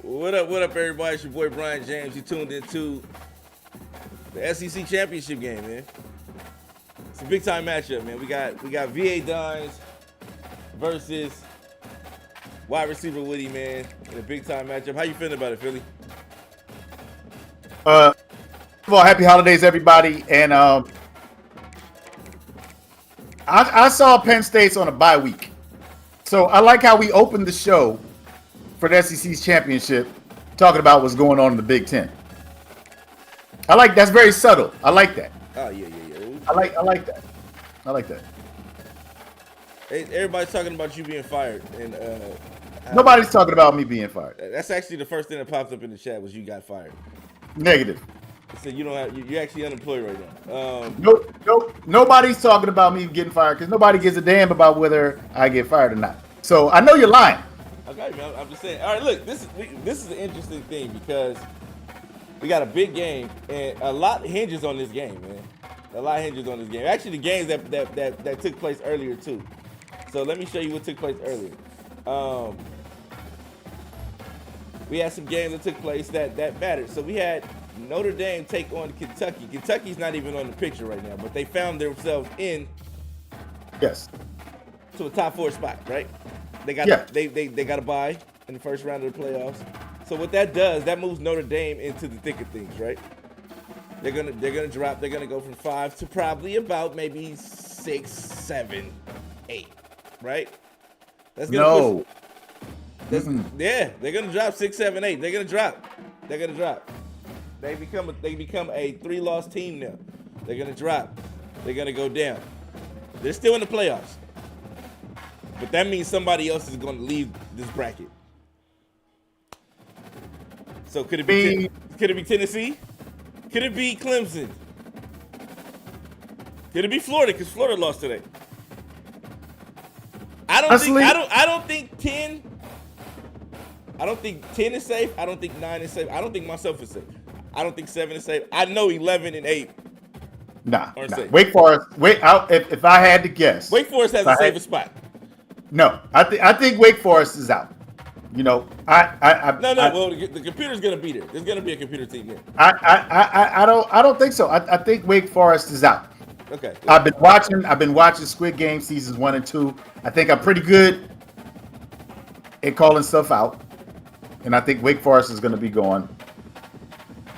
What up, everybody? It's your boy Brian James. You tuned into the SEC championship game, man. It's a big time matchup, man. We got VA Dines versus wide receiver Woody, man, in a big time matchup. How you feeling about it, Philly? First of all, happy holidays, everybody. And I saw Penn State's on a bye week. So I like how we opened the show for the SEC's championship talking about what's going on in the Big Ten. That's very subtle. I like that. Oh yeah. I like that. I like that. Hey, everybody's talking about you being fired, and Nobody's talking about me being fired. that's actually the first thing that popped up in the chat was you got fired. Negative. So you don't have you're actually unemployed right now. Nope. Nobody's talking about me getting fired because nobody gives a damn about whether I get fired or not. So I know you're lying. Okay, man, I'm just saying. All right, look, this is an interesting thing because we got a big game and a lot hinges on this game, man. A lot hinges on this game. Actually, the games that took place earlier too. So let me show you what took place earlier. We had some games that took place that mattered. So we had Notre Dame take on Kentucky. Kentucky's not even on the picture right now, but they found themselves in Yes. to a top 4 spot, right? They got they got a bye in the first round of the playoffs. So what that does, that moves Notre Dame into the thick of things, right? They're gonna drop. They're gonna go from 5 to probably about maybe 6, 7, 8, right? That's gonna push. Yeah, they're gonna drop 6, 7, 8. They're gonna drop. They become a 3-loss team now. They're gonna drop. They're gonna go down. They're still in the playoffs. But that means somebody else is going to leave this bracket. So could it be Tennessee? Could it be Clemson? Could it be Florida? Because Florida lost today. I don't think 10 is safe. I don't think 9 is safe. I don't think myself is safe. I don't think 7 is safe. I know 11 and 8. Nah. Safe. Wake Forest. If I had to guess, Wake Forest has a safer spot. No, I think Wake Forest is out. You know, Well, the computer's gonna be there. There's gonna be a computer team there. I don't think so. I think Wake Forest is out. Okay. I've been watching Squid Game seasons 1 and 2. I think I'm pretty good at calling stuff out, and I think Wake Forest is gonna be going.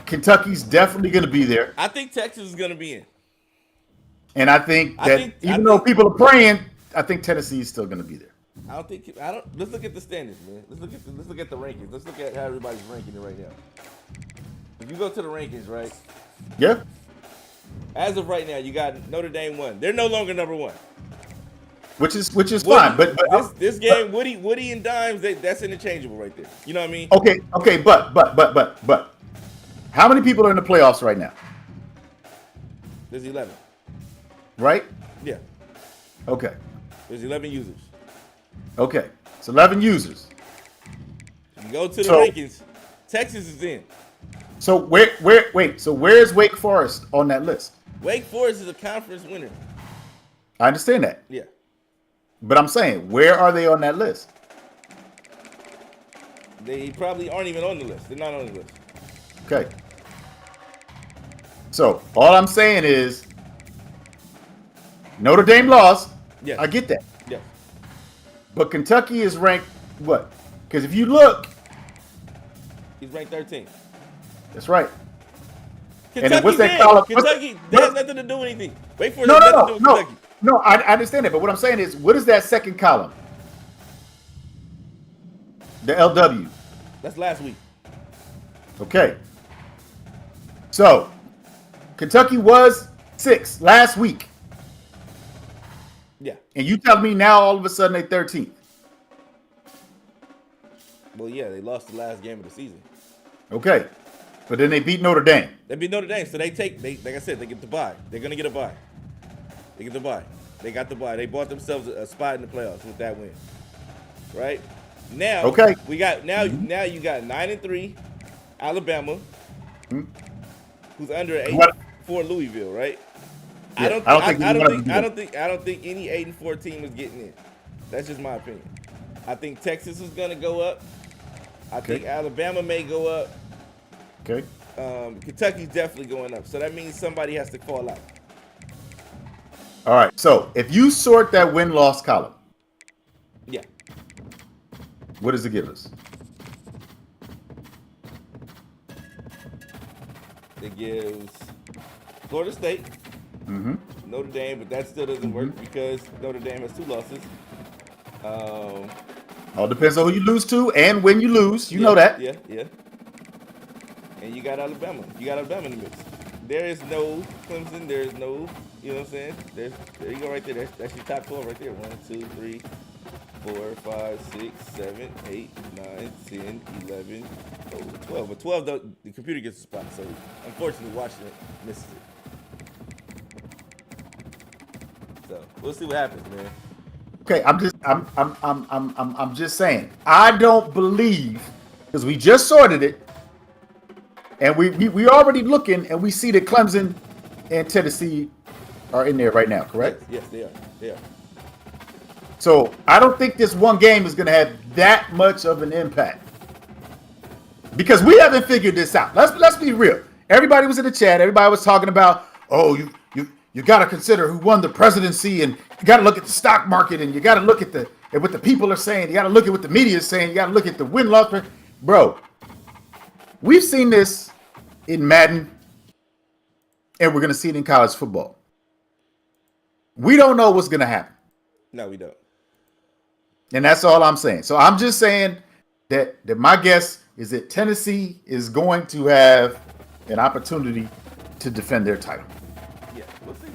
Kentucky's definitely gonna be there. I think Texas is gonna be in. And I think even though people are praying, I think Tennessee is still going to be there. Let's look at the standings, man. Let's look at the rankings. Let's look at how everybody's ranking it right now. If you go to the rankings, right? Yeah. As of right now, you got Notre Dame 1. They're no longer number 1. Which is fine, but this game, Woody and Dimes, that's interchangeable right there. You know what I mean? Okay, but how many people are in the playoffs right now? There's 11. Right? Yeah. Okay. There's 11 users. Okay. It's 11 users. You go to the rankings. Texas is in. So where's Wake Forest on that list? Wake Forest is a conference winner. I understand that. Yeah. But I'm saying, where are they on that list? They probably aren't even on the list. They're not on the list. Okay. So all I'm saying is Notre Dame lost. Yes. I get that. Yes. But Kentucky is ranked what? Because if you look, he's ranked 13th. That's right. Kentucky's and what's that in. column? Kentucky has nothing to do with anything. Wait for it. No. I understand that. But what I'm saying is, what is that second column? The LW. That's last week. Okay. So Kentucky was 6 last week. Yeah. And you tell me now all of a sudden they're 13th. Well, yeah, they lost the last game of the season. Okay. But then they beat Notre Dame. They beat Notre Dame, so like I said, they get the bye. They're gonna get a bye. They get the bye. They got the bye. They bought themselves a spot in the playoffs with that win. Right? Now okay. We got now you got 9-3, Alabama, who's under 8 for Louisville, right? Yeah, I don't think any 8-4 team is getting in. That's just my opinion. I think Texas is gonna go up. I think Alabama may go up. Okay. Kentucky's definitely going up. So that means somebody has to fall out. All right. So if you sort that win-loss column, yeah, what does it give us? It gives Florida State, Notre Dame, but that still doesn't work because Notre Dame has 2 losses. All depends on who you lose to and when you lose. You know that. Yeah. And you got Alabama. You got Alabama in the mix. There is no Clemson. There is no, you know what I'm saying? There you go right there. That's your top 12 right there. 1, 2, 3, 4, 5, 6, 7, 8, 9, 10, 11, 12. But 12, the computer gets a spot. So unfortunately, Washington misses it. So we'll see what happens, man. Okay, I'm just saying. I don't believe because we just sorted it, and we already looking, and we see that Clemson and Tennessee are in there right now. Correct? Yes, they are. They are. So I don't think this one game is going to have that much of an impact because we haven't figured this out. Let's be real. Everybody was in the chat. Everybody was talking about, oh, you got to consider who won the presidency, and you got to look at the stock market, and you got to look at what the people are saying. You got to look at what the media is saying. You got to look at the win-loss. Bro, we've seen this in Madden, and we're going to see it in college football. We don't know what's going to happen. No, we don't. And that's all I'm saying. So I'm just saying that my guess is that Tennessee is going to have an opportunity to defend their title. Yeah, we'll see.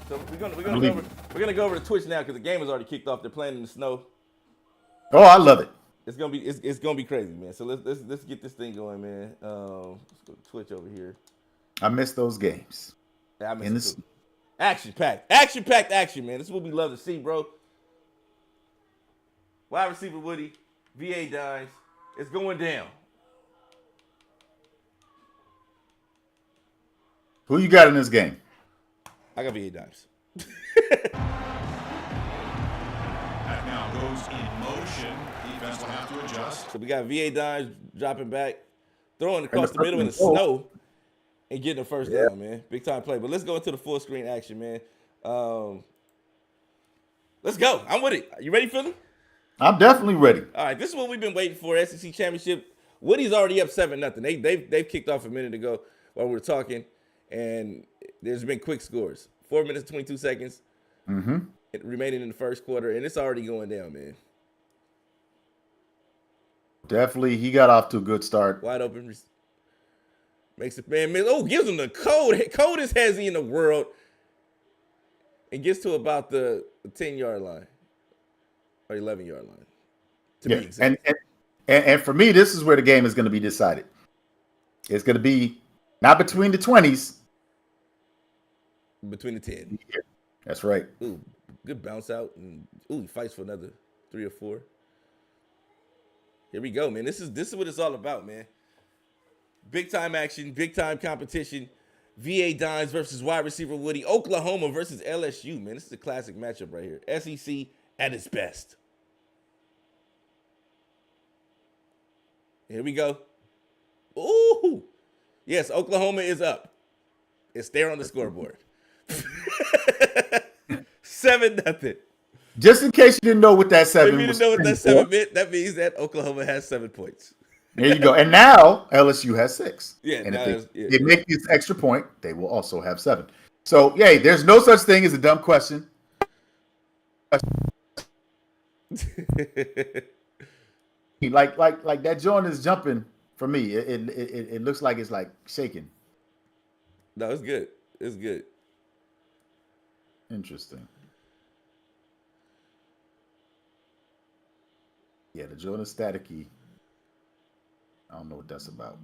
So we're gonna go over to Twitch now because the game has already kicked off. They're playing in the snow. Oh, I love it. It's gonna be crazy, man. So let's get this thing going, man. Let's go to Twitch over here. I miss those games. Yeah, I miss it too. Action packed, man. This is what we love to see, bro. Wide receiver Woody, VA Dimes. It's going down. Who you got in this game? I got VA Dimes. That now goes in motion. Defense will have to adjust. So we got VA Dimes dropping back, throwing across the middle in the snow, and getting the first down, man. Big time play. But let's go into the full screen action, man. Let's go. I'm with it. You ready, Philly? I'm definitely ready. All right, this is what we've been waiting for. SEC Championship. Woody's already up 7-0. They've kicked off a minute ago while we were talking, and there's been quick scores. 4 minutes 22 seconds remaining in the first quarter, and it's already going down, man. Definitely, he got off to a good start. Wide open, makes it man. Oh, gives him the coldest hezzy in the world, and gets to about the 10-yard line. Or 11-yard line. To be exact. And for me, this is where the game is going to be decided. It's going to be not between the 20s. Between the 10. That's right. Ooh, good bounce out. And he fights for another 3 or 4. Here we go, man. This is what it's all about, man. Big time action, big time competition. VA Dimes versus wide receiver Woody. Oklahoma versus LSU, man. This is a classic matchup right here. SEC at its best. Here we go. Ooh. Yes, Oklahoma is up. It's there on the scoreboard. 7-0. Just in case you didn't know what that 7 was. If you didn't know what that 7 meant, that means that Oklahoma has 7 points. There you go. And now LSU has 6. Yeah. And if they make this extra point, they will also have 7. So, yay, there's no such thing as a dumb question. like that joint is jumping for me. It looks like it's like shaking. No, it's good. It's good. Interesting. Yeah, the joint is staticky. I don't know what that's about.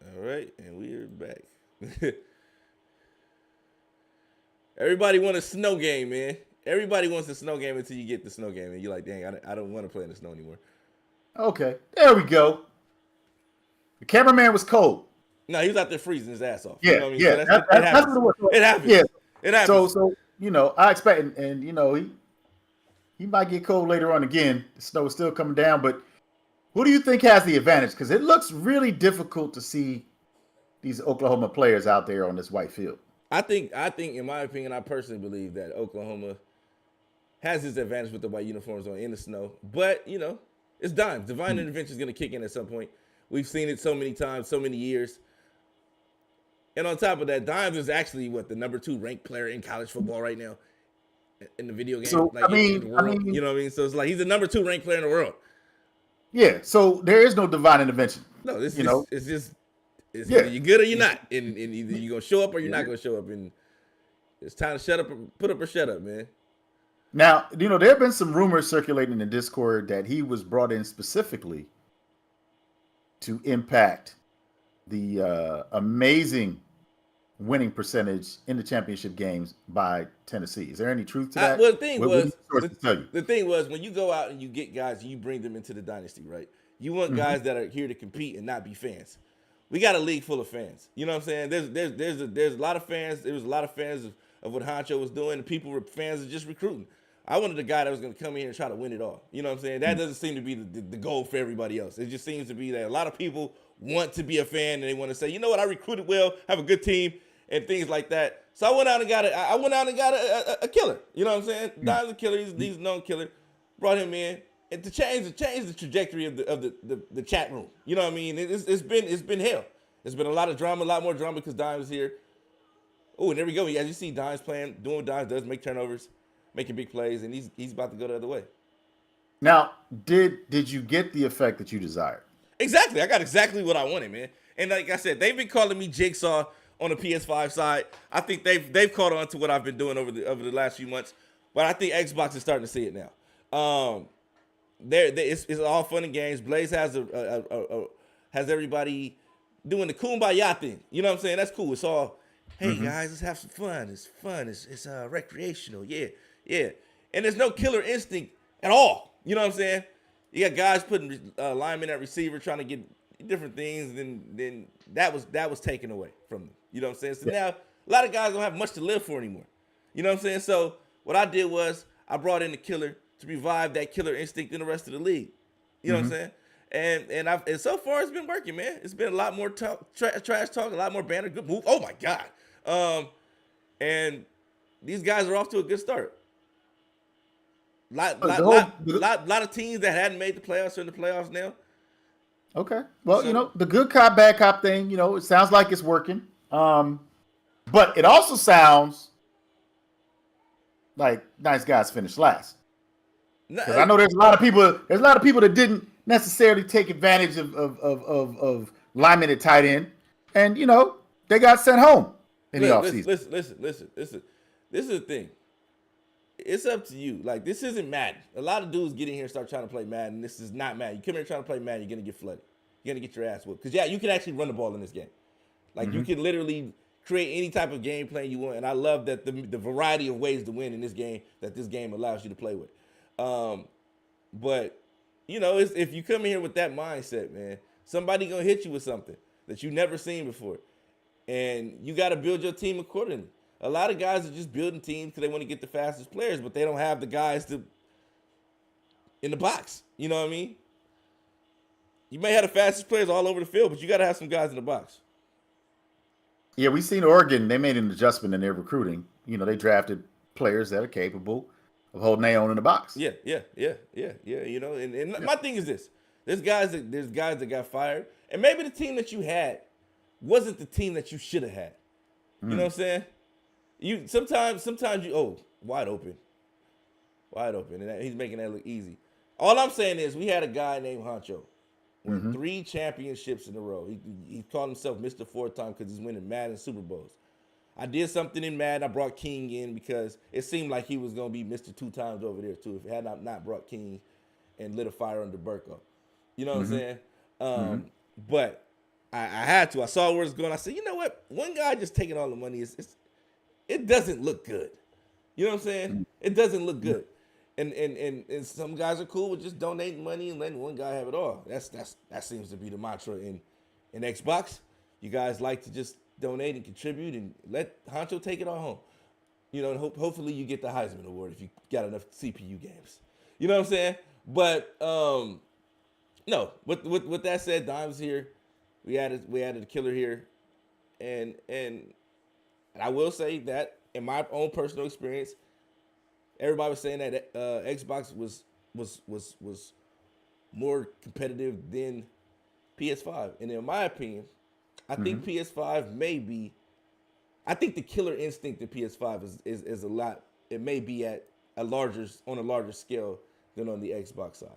All right, and we are back. Everybody wants a snow game, man. Everybody wants a snow game until you get the snow game, and you're like, dang, I don't want to play in the snow anymore. Okay, there we go. The cameraman was cold. No, he was out there freezing his ass off. Yeah, You know what I mean? yeah, So it that's happens. what it was. It happens. Yeah. It happens. So I expect, and he might get cold later on again. The snow is still coming down, but who do you think has the advantage? Because it looks really difficult to see these Oklahoma players out there on this white field. I think, in my opinion, I personally believe that Oklahoma has his advantage with the white uniforms on in the snow. But it's Dimes. Divine intervention is going to kick in at some point. We've seen it so many times, so many years. And on top of that, Dimes is actually the number 2 ranked player in college football right now in the video game. So in the world. You know what I mean? So it's like he's the number 2 ranked player in the world. Yeah. So there is no divine intervention. No, it's just either you're good or you're not, and either you're gonna show up or you're not gonna show up, and it's time to shut up, put up or shut up, man. Now there have been some rumors circulating in the Discord that he was brought in specifically to impact the amazing winning percentage in the championship games by Tennessee. Is there any truth to that? Well, the thing was, when you go out and you get guys and you bring them into the dynasty, right? You want guys that are here to compete and not be fans. We got a league full of fans. You know what I'm saying? There's a lot of fans. There was a lot of fans of what Honcho was doing. And fans are just recruiting. I wanted a guy that was going to come in here and try to win it all. You know what I'm saying? That doesn't seem to be the goal for everybody else. It just seems to be that a lot of people want to be a fan and they want to say, you know what, I recruited well, have a good team, and things like that. So I went out and got a killer. You know what I'm saying? Dime's a killer. He's a known killer. Brought him in and to change the trajectory of the chat room. You know what I mean? It's been hell. It's been a lot of drama, a lot more drama because Dimes is here. Oh, and there we go. As you see, Dimes playing, doing what Dimes does, make turnovers, making big plays, and he's about to go the other way. Now, did you get the effect that you desired? Exactly. I got exactly what I wanted, man. And like I said, they've been calling me Jigsaw on the PS5 side. I think they've caught on to what I've been doing over the last few months. But I think Xbox is starting to see it now. It's all fun and games. Blaze has has everybody doing the kumbaya thing. You know what I'm saying? That's cool. It's all, hey guys, let's have some fun. It's fun. It's recreational. Yeah. And there's no killer instinct at all. You know what I'm saying? You got guys putting linemen at receiver, trying to get different things. Then that was taken away from them. You know what I'm saying? So now a lot of guys don't have much to live for anymore. You know what I'm saying? So what I did was I brought in the killer to revive that killer instinct in the rest of the league. You know what I'm saying? And so far it's been working, man. It's been a lot more talk, trash talk, a lot more banter, good move. Oh my God. And these guys are off to a good start. Lot of teams that hadn't made the playoffs are in the playoffs now. Okay. Well, the good cop, bad cop thing, it sounds like it's working. But it also sounds like nice guys finish last. Because I know there's a lot of people that didn't necessarily take advantage of linemen at tight end. And they got sent home in the offseason. Listen. This is the thing. It's up to you. Like, this isn't Madden. A lot of dudes get in here and start trying to play Madden. This is not Madden. You come here trying to play Madden, you're going to get flooded. You're going to get your ass whooped. Because, you can actually run the ball in this game. Like, you can literally create any type of game plan you want. And I love that the variety of ways to win in this game that this game allows you to play with. But, if you come in here with that mindset, man, somebody going to hit you with something that you've never seen before. And you got to build your team accordingly. A lot of guys are just building teams because they want to get the fastest players, but they don't have the guys in the box. You know what I mean? You may have the fastest players all over the field, but you got to have some guys in the box. Yeah, we've seen Oregon. They made an adjustment in their recruiting. They drafted players that are capable of holding their own in the box. Yeah. And my thing is this: there's guys that got fired, and maybe the team that you had wasn't the team that you should have had. You know what I'm saying? You sometimes you wide open, and he's making that look easy. All I'm saying is we had a guy named Honcho, won 3 championships in a row. He called himself Mr. 4-time because he's winning Madden Super Bowls. I did something in Madden. I brought King in because it seemed like he was gonna be Mr. 2 times over there too. If it had not brought King and lit a fire under Burko, you know what I'm saying? But I had to. I saw where it's going. I said, you know what? One guy just taking all the money it doesn't look good. You know what I'm saying? It doesn't look good. And some guys are cool with just donating money and letting one guy have it all. That seems to be the mantra in And Xbox, you guys like to just donate and contribute and let Honcho take it all home. You know, and hopefully you get the Heisman Award if you got enough CPU games. You know what I'm saying? But no. With that said, Dime's here. We added a killer here, and I will say that in my own personal experience, everybody was saying that Xbox was more competitive than PS5, and in my opinion, I think PS5 may be. I think the killer instinct in PS5 is a lot. It may be on a larger scale than on the Xbox side.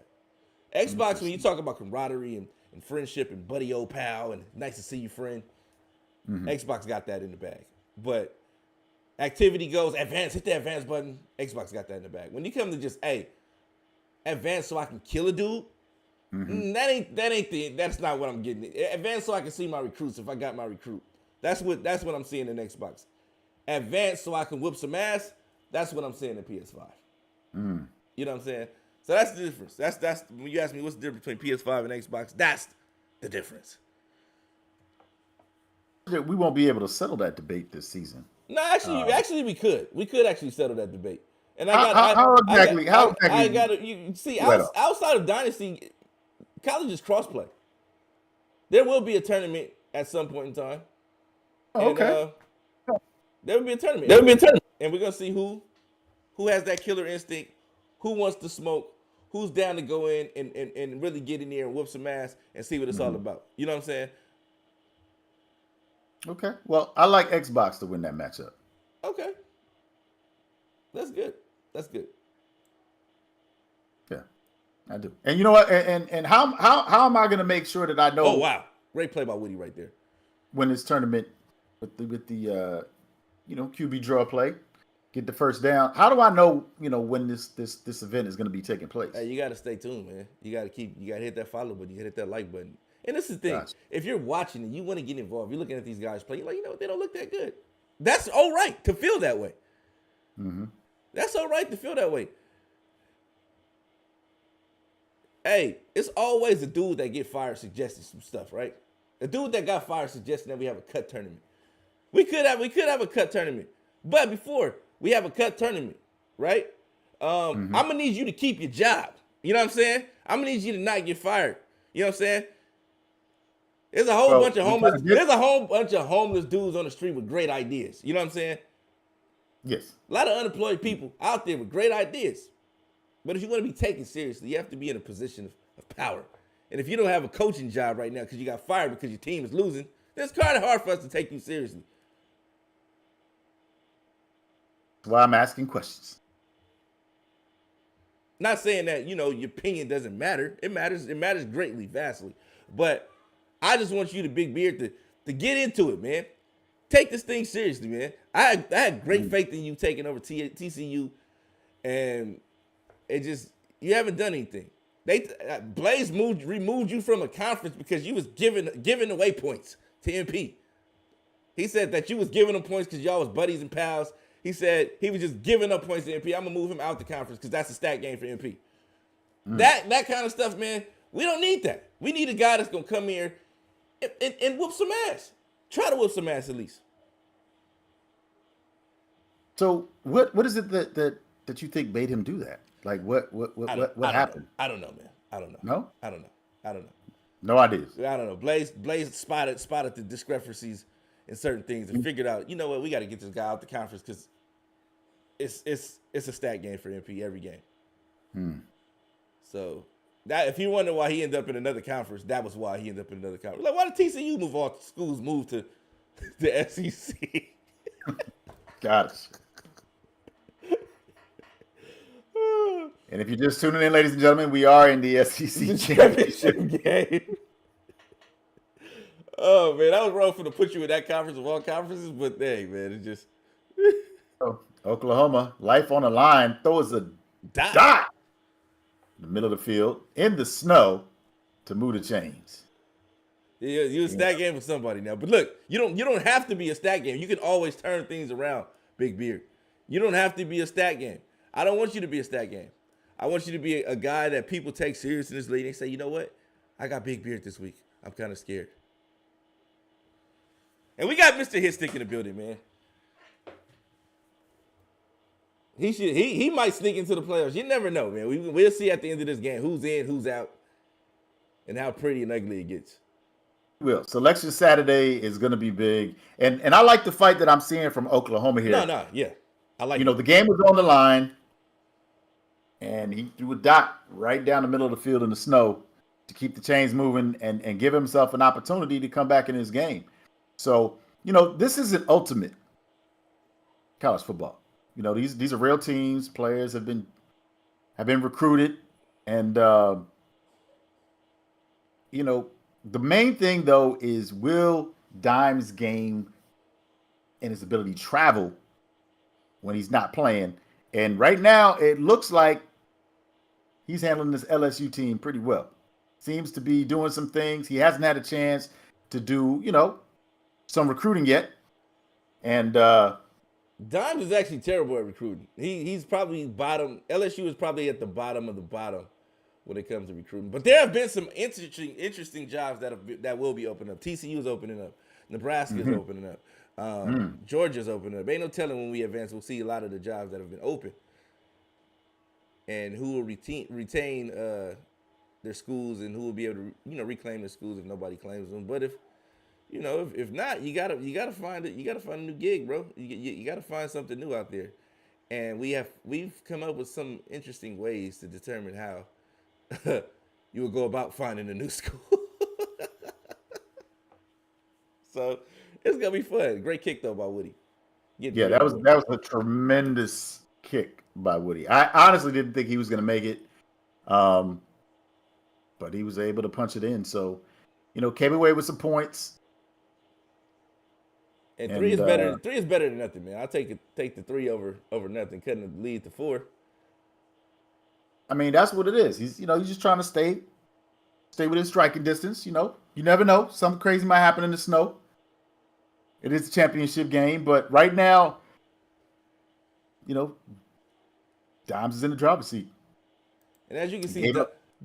Xbox, when you talk about camaraderie and friendship and buddy old pal and nice to see you friend, Xbox got that in the bag. But activity goes, advance, hit the advance button, Xbox got that in the bag. When you come to just, hey, advance so I can kill a dude, that's not what I'm getting. Advance so I can see my recruits if I got my recruit. That's what I'm seeing in Xbox. Advance so I can whoop some ass, that's what I'm seeing in PS5. You know what I'm saying? So that's the difference. That's when you ask me what's the difference between PS5 and Xbox, that's the difference. We won't be able to settle that debate this season. No, actually, we could. We could actually settle that debate. And how exactly? You see, outside of Dynasty, college is crossplay. There will be a tournament at some point in time. Oh, okay. There will be a tournament. And we're gonna see who has that killer instinct, who wants to smoke, who's down to go in and really get in there and whoop some ass and see what it's all about. You know what I'm saying? Okay. Well, I like Xbox to win that matchup. Okay. That's good. Yeah, I do. And you know what? And how am I going to make sure that I know? Oh wow, great play by Woody right there. When this tournament with the QB draw play, get the first down. How do I know when this event is going to be taking place? Hey, you got to stay tuned, man. You got to hit that follow button. You got to hit that like button. And this is the thing. Gotcha. If you're watching and you want to get involved, you're looking at these guys play, you're like, they don't look that good. That's all right to feel that way. That's all right to feel that way. Hey, it's always the dude that get fired suggesting some stuff, right? The dude that got fired suggesting that we have a cut tournament. We could have a cut tournament. But before we have a cut tournament, right? I'm going to need you to keep your job. You know what I'm saying? I'm going to need you to not get fired. You know what I'm saying? There's a whole bunch of homeless. There's a whole bunch of homeless dudes on the street with great ideas. You know what I'm saying? Yes. A lot of unemployed people out there with great ideas. But if you want to be taken seriously, you have to be in a position of power. And if you don't have a coaching job right now because you got fired because your team is losing, then it's kind of hard for us to take you seriously. That's why I'm asking questions. Not saying that, your opinion doesn't matter. It matters. It matters greatly, vastly. But I just want you, the Big Beard, to get into it, man. Take this thing seriously, man. I had great faith in you taking over TCU, and you haven't done anything. Blaze removed you from a conference because you was giving away points to MP. He said that you was giving him points because y'all was buddies and pals. He said he was just giving up points to MP. I'm gonna move him out the conference because that's a stat game for MP. That kind of stuff, man. We don't need that. We need a guy that's gonna come here and whoop some ass. Try to whoop some ass at least. So what is it that you think made him do that? Like what happened? I don't know, man. I don't know. No? I don't know. No ideas. I don't know. Blaze spotted the discrepancies in certain things and figured out, you know what, we got to get this guy out the conference because it's a stat game for MP every game. So that if you wonder why he ended up in another conference, that was why he ended up in another conference. Like, why did TCU move all schools move to the SEC? Got it. And if you're just tuning in, ladies and gentlemen, we are in the SEC championship game. Oh man, I was wrong for to put you in that conference of all conferences, but hey, man, it just Oklahoma, life on the line, throws a dot in the middle of the field in the snow to move the chains. Yeah, you're a stat game for somebody now. But look, you don't have to be a stat game. You can always turn things around, Big Beard. You don't have to be a stat game. I don't want you to be a stat game. I want you to be a guy that people take serious in this league. They say, you know what? I got Big Beard this week. I'm kind of scared. And we got Mr. Hitstick in the building, man. He might sneak into the playoffs. You never know, man. We'll see at the end of this game who's in, who's out, and how pretty and ugly it gets. Will. Selection Saturday is going to be big. And I like the fight that I'm seeing from Oklahoma here. Yeah. I like the game was on the line, and he threw a dot right down the middle of the field in the snow to keep the chains moving and give himself an opportunity to come back in his game. So, this is an ultimate college football. These are real teams. Players have been recruited, and the main thing though is will Dime's game and his ability to travel when he's not playing. And right now it looks like he's handling this LSU team pretty well. Seems to be doing some things. He hasn't had a chance to do, some recruiting yet. And Dimes is actually terrible at recruiting. He's probably bottom. LSU is probably at the bottom of the bottom when it comes to recruiting. But there have been some interesting jobs that will be opening up. TCU is opening up. Nebraska is opening up. Georgia's opening up. Ain't no telling when we advance, we'll see a lot of the jobs that have been open. And who will retain their schools, and who will be able to reclaim their schools if nobody claims them. But if not, you gotta find it. You gotta find a new gig, bro. You gotta find something new out there. And we've come up with some interesting ways to determine how you would go about finding a new school. So it's gonna be fun. Great kick though by Woody. That was a tremendous kick by Woody. I honestly didn't think he was gonna make it, but he was able to punch it in. So, came away with some points. And three is better. 3 is better than nothing, man. I'll take the 3 over nothing, cutting the lead to 4. I mean, that's what it is. He's just trying to stay within striking distance. You never know. Something crazy might happen in the snow. It is a championship game, but right now, Dimes is in the driver's seat. And as you can see,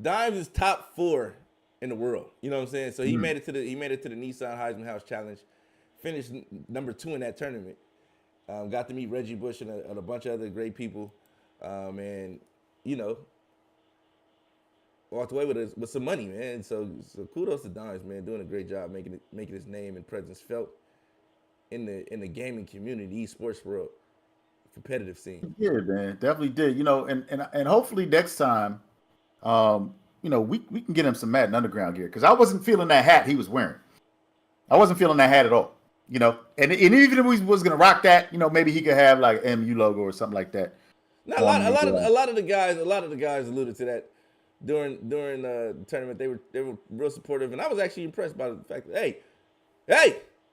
Dimes is top 4 in the world. You know what I'm saying? So he made it to the Nissan Heisman House Challenge. Finished number 2 in that tournament. Got to meet Reggie Bush and a bunch of other great people, and walked away with some money, man. So kudos to Dimes, man, doing a great job making his name and presence felt in the gaming community, esports world, competitive scene. Yeah, man, definitely did. And hopefully next time, we can get him some Madden Underground gear, because I wasn't feeling that hat he was wearing. I wasn't feeling that hat at all. And even if we was gonna rock that, maybe he could have like MU logo or something like that. Now, a lot of the guys alluded to that during the tournament. They were real supportive, and I was actually impressed by the fact that hey,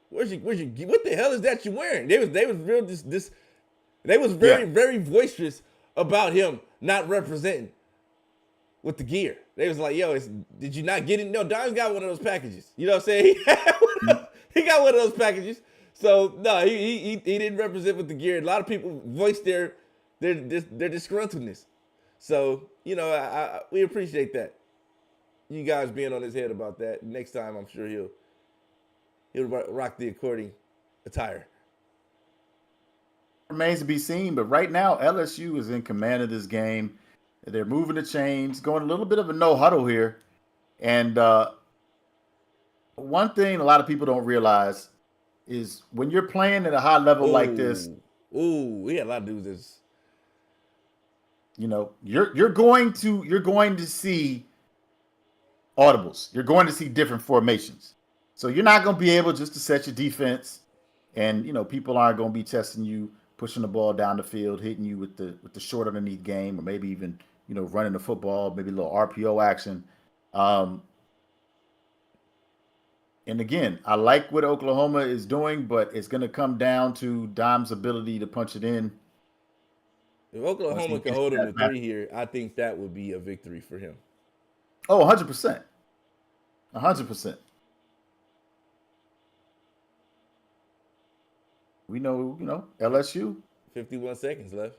what the hell is that you're wearing? They was real they was very boisterous about him not representing with the gear. They was like, did you not get it? No, Dimes got one of those packages. You know what I'm saying? He got one of those packages. So no, he didn't represent with the gear. A lot of people voiced their disgruntledness. So we appreciate that. You guys being on his head about that. Next time, I'm sure he'll rock the according attire. Remains to be seen, but right now LSU is in command of this game. They're moving the chains, going a little bit of a no huddle here, and one thing a lot of people don't realize is when you're playing at a high level like this. We had a lot of dudes this. You're going to see audibles. You're going to see different formations. So you're not going to be able just to set your defense, and people aren't going to be testing you, pushing the ball down the field, hitting you with the short underneath game, or maybe even running the football, maybe a little RPO action. And again, I like what Oklahoma is doing, but it's going to come down to Dom's ability to punch it in. If Oklahoma can hold him to 3 here, I think that would be a victory for him. Oh, 100%. 100%. We know, LSU. 51 seconds left.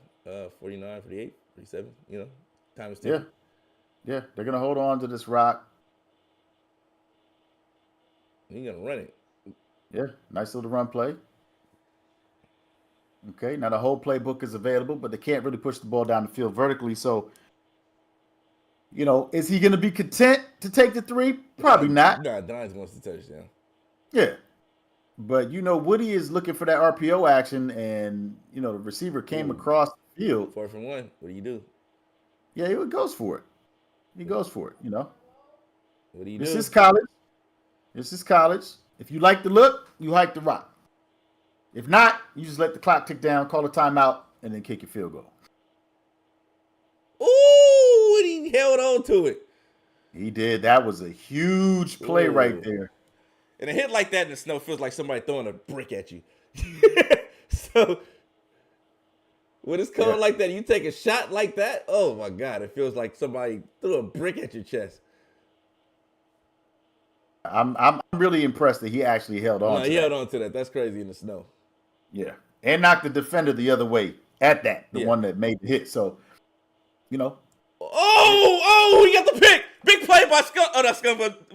49, 48, 47, time is ticking. Yeah, they're going to hold on to this rock. He's going to run it. Yeah, nice little run play. Okay, now the whole playbook is available, but they can't really push the ball down the field vertically. So, is he going to be content to take the three? Probably not. Nah, Don's wants the touchdown. Yeah. But, Woody is looking for that RPO action, and, the receiver came across the field. 4th and 1. What do you do? Yeah, he goes for it. He goes for it, What do you do? This is college. This is college. If you like the look, you hike the rock. If not, you just let the clock tick down, call a timeout, and then kick your field goal. Ooh, and he held on to it. He did. That was a huge play right there. And a hit like that in the snow feels like somebody throwing a brick at you. So when it's cold like that, you take a shot like that, oh my God, it feels like somebody threw a brick at your chest. I'm really impressed that he actually held on. No, he held on to that. That's crazy in the snow. Yeah, and knocked the defender the other way at that, the one that made the hit. So, Oh, he got the pick. Big play by Skunk. Oh, that's Skunk. But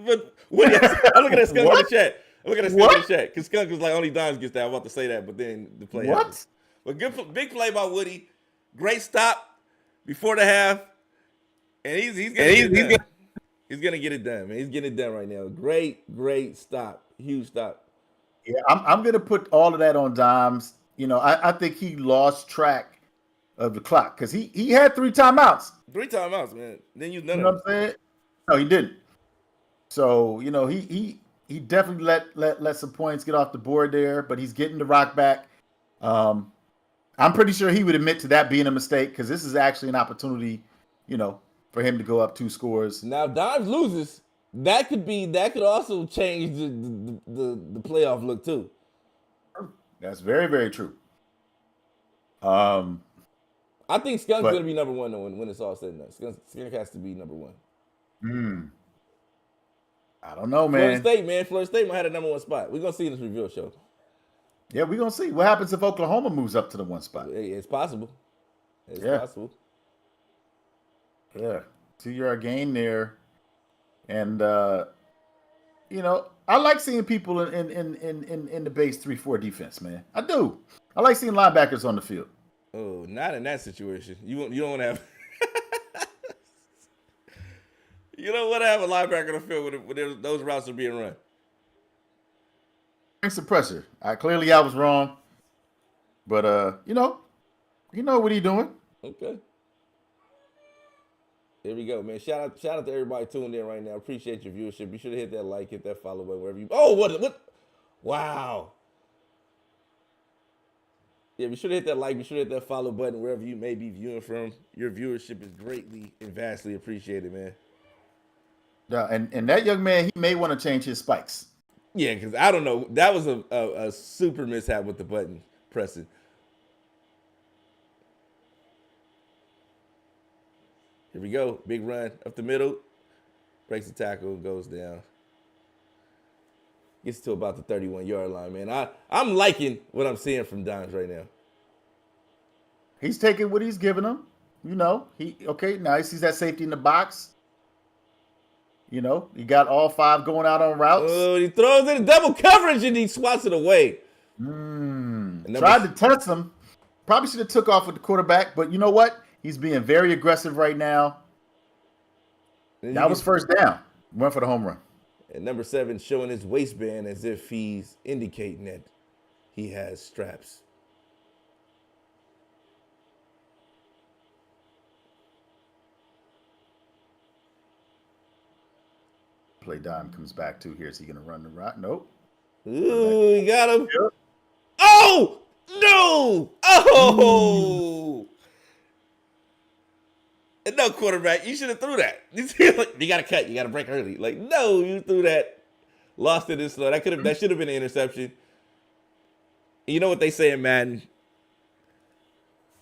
Woody, I'm looking at Skunk in the chat. I'm looking at Skunk in the chat. Because Skunk was like, only Dimes gets that. I was about to say that, but then the play happened. But big play by Woody. Great stop before the half. And he's gonna get it done, man. He's getting it done right now. Great stop. Huge stop. Yeah, I'm gonna put all of that on Dimes. I think he lost track of the clock because he had 3 timeouts. 3 timeouts, man. Then you know what I'm saying? No, he didn't. So he definitely let some points get off the board there, but he's getting the rock back. I'm pretty sure he would admit to that being a mistake because this is actually an opportunity, for him to go up 2 scores. Now, if Dimes loses, that could also change the playoff look too. That's very, very true. I think Skunk's gonna be number 1 though when it's all said and done. Skunk has to be number 1. I don't know, man. Florida State might have a number 1 spot. We're gonna see in this reveal show. Yeah, we're gonna see what happens if Oklahoma moves up to the 1 spot. It's possible. It's possible. Yeah, 2-yard gain there, and I like seeing people in the base 3-4 defense, man. I do. I like seeing linebackers on the field. Oh, not in that situation. You don't want to have. You don't want to have a linebacker on the field when those routes are being run. Some pressure. I was wrong, but you know what he's doing. Okay. There we go, man. Shout out to everybody tuned in right now. Appreciate your viewership. Be sure to hit that like, hit that follow button wherever you. Oh, what? Wow. Yeah, be sure to hit that like, be sure to hit that follow button wherever you may be viewing from. Your viewership is greatly and vastly appreciated, man. Yeah, and that young man, he may want to change his spikes. Yeah, because I don't know. That was a super mishap with the button pressing. Here we go. Big run up the middle. Breaks the tackle and goes down. Gets to about the 31-yard line, man. I'm liking what I'm seeing from Dimes right now. He's taking what he's giving him. Now he sees that safety in the box. He got all 5 going out on routes. Oh, he throws in double coverage and he swats it away. Tried to test him. Probably should have took off with the quarterback, but you know what? He's being very aggressive right now. That was first down. Went for the home run. And number 7 showing his waistband as if he's indicating that he has straps. Play dime comes back to here. Is he going to run the route? Nope. Ooh, he got him. Yep. Oh, no. Oh. No, quarterback, you should have threw that. You got to cut. You got to break early. Like, no, you threw that. Lost it in slow. That should have been an interception. You know what they say in Madden?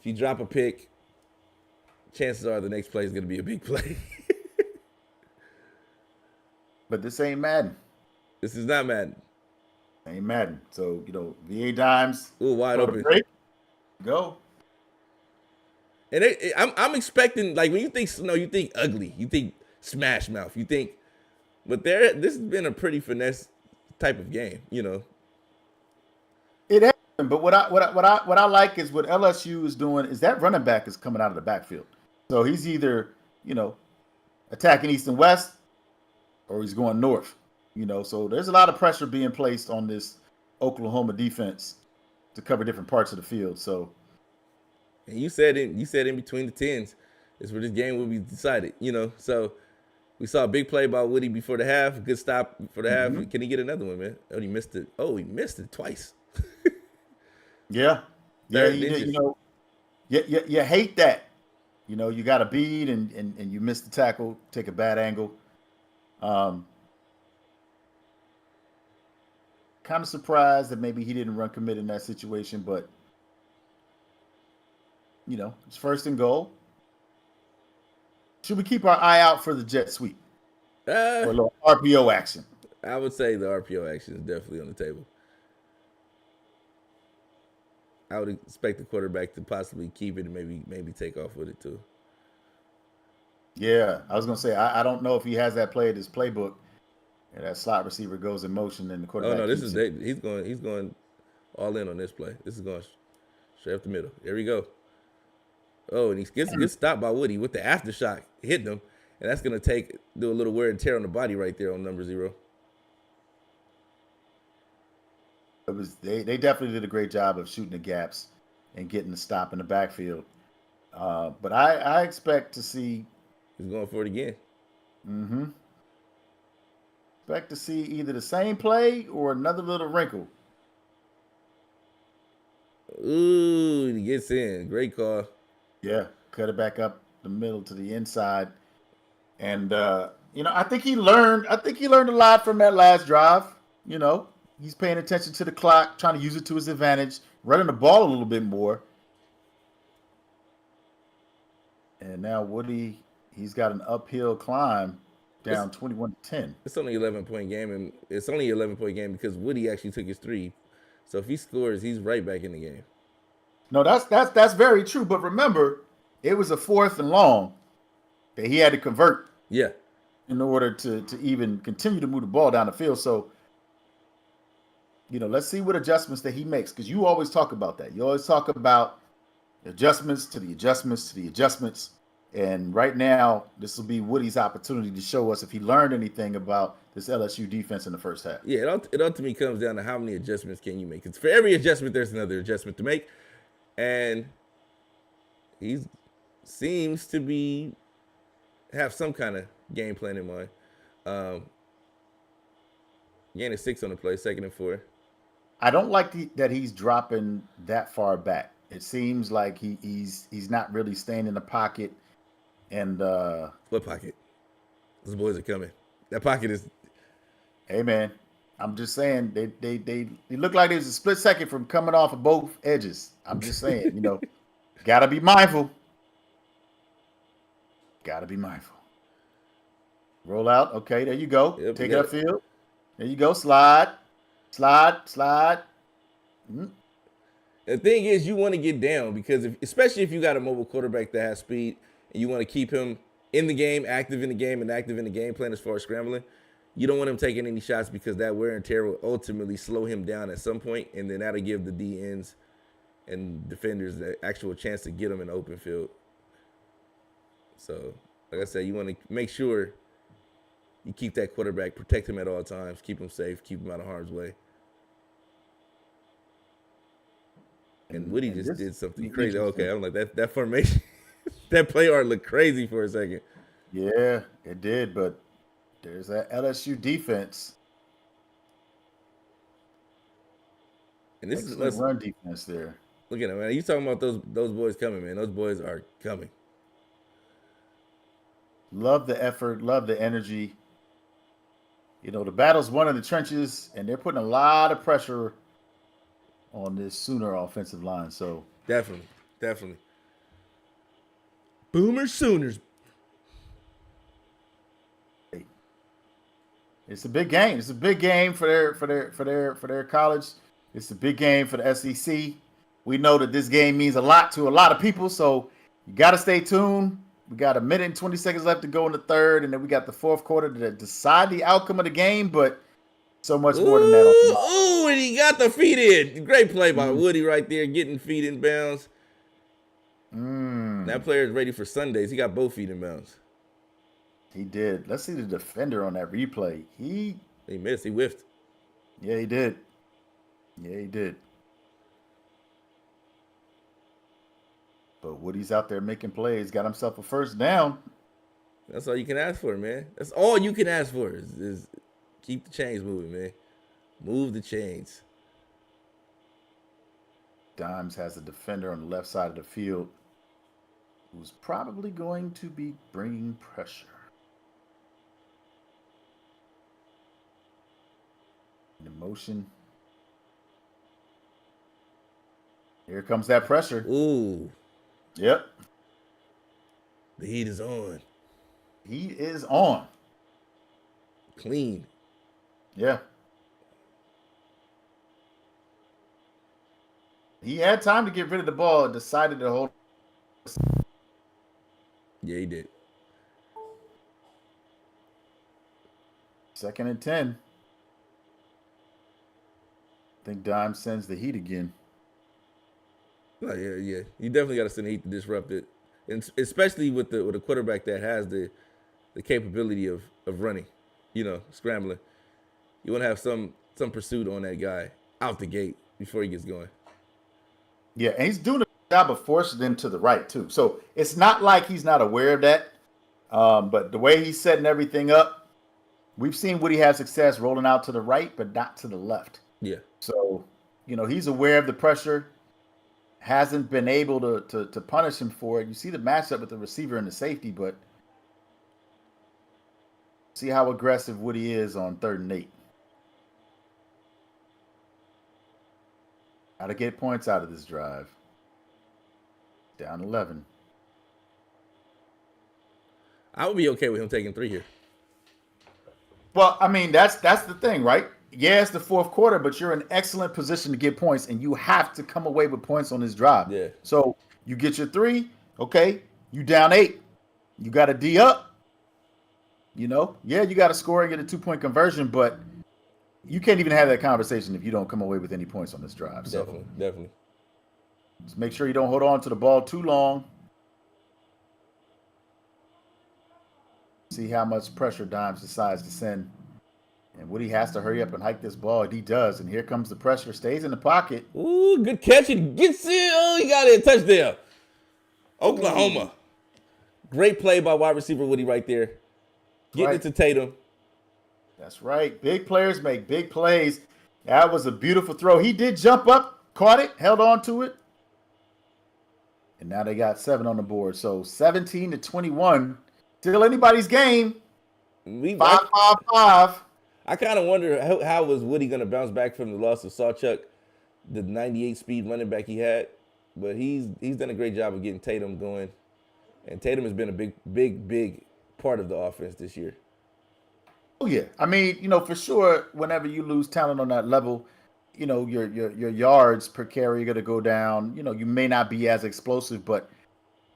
If you drop a pick, chances are the next play is going to be a big play. But this ain't Madden. This is not Madden. Ain't Madden. So, VA dimes. Ooh, wide open. Break, go. And I'm expecting, like, when you think snow, you think ugly. You think smash mouth. But this has been a pretty finesse type of game, It happened, but what I like is what LSU is doing is that running back is coming out of the backfield. So he's either, attacking east and west or he's going north. So there's a lot of pressure being placed on this Oklahoma defense to cover different parts of the field. So And you said in between the tens is where this game will be decided. So we saw a big play by Woody before the half. Good stop for the half. Can he get another one, man? Oh, he missed it. He missed it twice. yeah, Third he did. ninjas. You hate that. You got a bead and you miss the tackle, take a bad angle. Kind of surprised that maybe he didn't run commit in that situation, but it's first and goal. Should we keep our eye out for the jet sweep or a little RPO action? I would say the RPO action is definitely on the table. I would expect the quarterback to possibly keep it and maybe take off with it too. Yeah, I was gonna say I don't know if he has that play in his playbook. And that slot receiver goes in motion and the quarterback. Oh no, he's going all in on this play. This is going straight up the middle. There we go. Oh, and he gets a good stop by Woody with the aftershock hitting him, and that's gonna do a little wear and tear on the body right there on number 0. They definitely did a great job of shooting the gaps and getting the stop in the backfield. But I expect to see. He's going for it again. Mm-hmm. Expect to see either the same play or another little wrinkle. Ooh, he gets in. Great call. Yeah, cut it back up the middle to the inside, and I think he learned. I think he learned a lot from that last drive. He's paying attention to the clock, trying to use it to his advantage, running the ball a little bit more. And now Woody, he's got an uphill climb down 21-10. It's only 11-point game, and it's only 11-point game because Woody actually took his 3. So if he scores, he's right back in the game. No, that's very true. But remember, it was a 4th and long that he had to convert. Yeah. In order to even continue to move the ball down the field. So, let's see what adjustments that he makes, because you always talk about that. You always talk about adjustments to the adjustments to the adjustments. And right now, this will be Woody's opportunity to show us if he learned anything about this LSU defense in the first half. Yeah, it ultimately comes down to how many adjustments can you make. Because for every adjustment, there's another adjustment to make. And he seems to have some kind of game plan in mind. Gain a 6 on the play, 2nd and 4. I don't like that he's dropping that far back. It seems like he's not really staying in the pocket. And what pocket? Those boys are coming. That pocket is. Hey man, I'm just saying they look like there's a split second from coming off of both edges. I'm just saying, gotta be mindful. Gotta be mindful. Roll out. Okay, there you go. Yep, Take it upfield. There you go. Slide. Mm-hmm. The thing is, you want to get down because especially if you got a mobile quarterback that has speed and you want to keep him in the game, active in the game, and active in the game plan as far as scrambling, you don't want him taking any shots because that wear and tear will ultimately slow him down at some point, and then that'll give the D ends and defenders the actual chance to get him in the open field. So, like I said, you want to make sure you keep that quarterback, protect him at all times, keep him safe, keep him out of harm's way. And Woody just did something crazy. Okay, I'm like, that formation, that play art looked crazy for a second. Yeah, it did, but there's that LSU defense. And this Excellent is run defense there. Look at him, man. You talking about those boys coming, man. Those boys are coming. Love the effort, love the energy. The battle's won in the trenches, and they're putting a lot of pressure on this Sooner offensive line. So definitely. Boomer Sooners. It's a big game. It's a big game for their college. It's a big game for the SEC. We know that this game means a lot to a lot of people, so you got to stay tuned. We got a minute and 20 seconds left to go in the third, and then we got the fourth quarter to decide the outcome of the game. But so much more than that on the ball. Ooh, and he got the feet in. Great play by Woody right there, getting feet in bounds. That player is ready for Sundays. He got both feet in bounds. He did. Let's see the defender on that replay. He missed. He whiffed. Yeah, he did. Yeah, he did. But Woody's out there making plays. Got himself a first down. That's all you can ask for, man. That's all you can ask for is keep the chains moving, man. Move the chains. Dimes has a defender on the left side of the field who's probably going to be bringing pressure. In motion. Here comes that pressure. Ooh. Yep. The heat is on. He is on. Clean. Yeah. He had time to get rid of the ball and decided to hold. Yeah, he did. 2nd and 10. I think Dime sends the heat again. Oh, yeah. You definitely got to send the heat to disrupt it, and especially with a quarterback that has the capability of running, scrambling. You want to have some pursuit on that guy out the gate before he gets going. Yeah, and he's doing a good job of forcing them to the right too. So it's not like he's not aware of that. But the way he's setting everything up, we've seen Woody have success rolling out to the right, but not to the left. Yeah. So, he's aware of the pressure, hasn't been able to punish him for it. You see the matchup with the receiver and the safety, but see how aggressive Woody is on 3rd and 8. Got to get points out of this drive. Down 11. I would be okay with him taking 3 here. Well, I mean, that's the thing, right? Yeah, it's the 4th quarter, but you're in excellent position to get points, and you have to come away with points on this drive. Yeah. So you get your 3, okay, you down 8. You got a D up. Yeah, you got to score and get a 2-point conversion, but you can't even have that conversation if you don't come away with any points on this drive. So Definitely. just make sure you don't hold on to the ball too long. See how much pressure Dimes decides to send. And Woody has to hurry up and hike this ball. And he does. And here comes the pressure. Stays in the pocket. Ooh, good catch. It gets it. Oh, he got it. Touchdown. Oklahoma. Ooh. Great play by wide receiver Woody right there. Getting it to Tatum. That's right. Big players make big plays. That was a beautiful throw. He did jump up, caught it, held on to it. And now they got 7 on the board. So 17-21. Still anybody's game. 5-5-5. I kind of wonder how was Woody going to bounce back from the loss of Sawchuk, the 98 speed running back he had. But he's done a great job of getting Tatum going. And Tatum has been a big part of the offense this year. Oh, yeah. I mean, for sure, whenever you lose talent on that level, your yards per carry are going to go down. You may not be as explosive, but,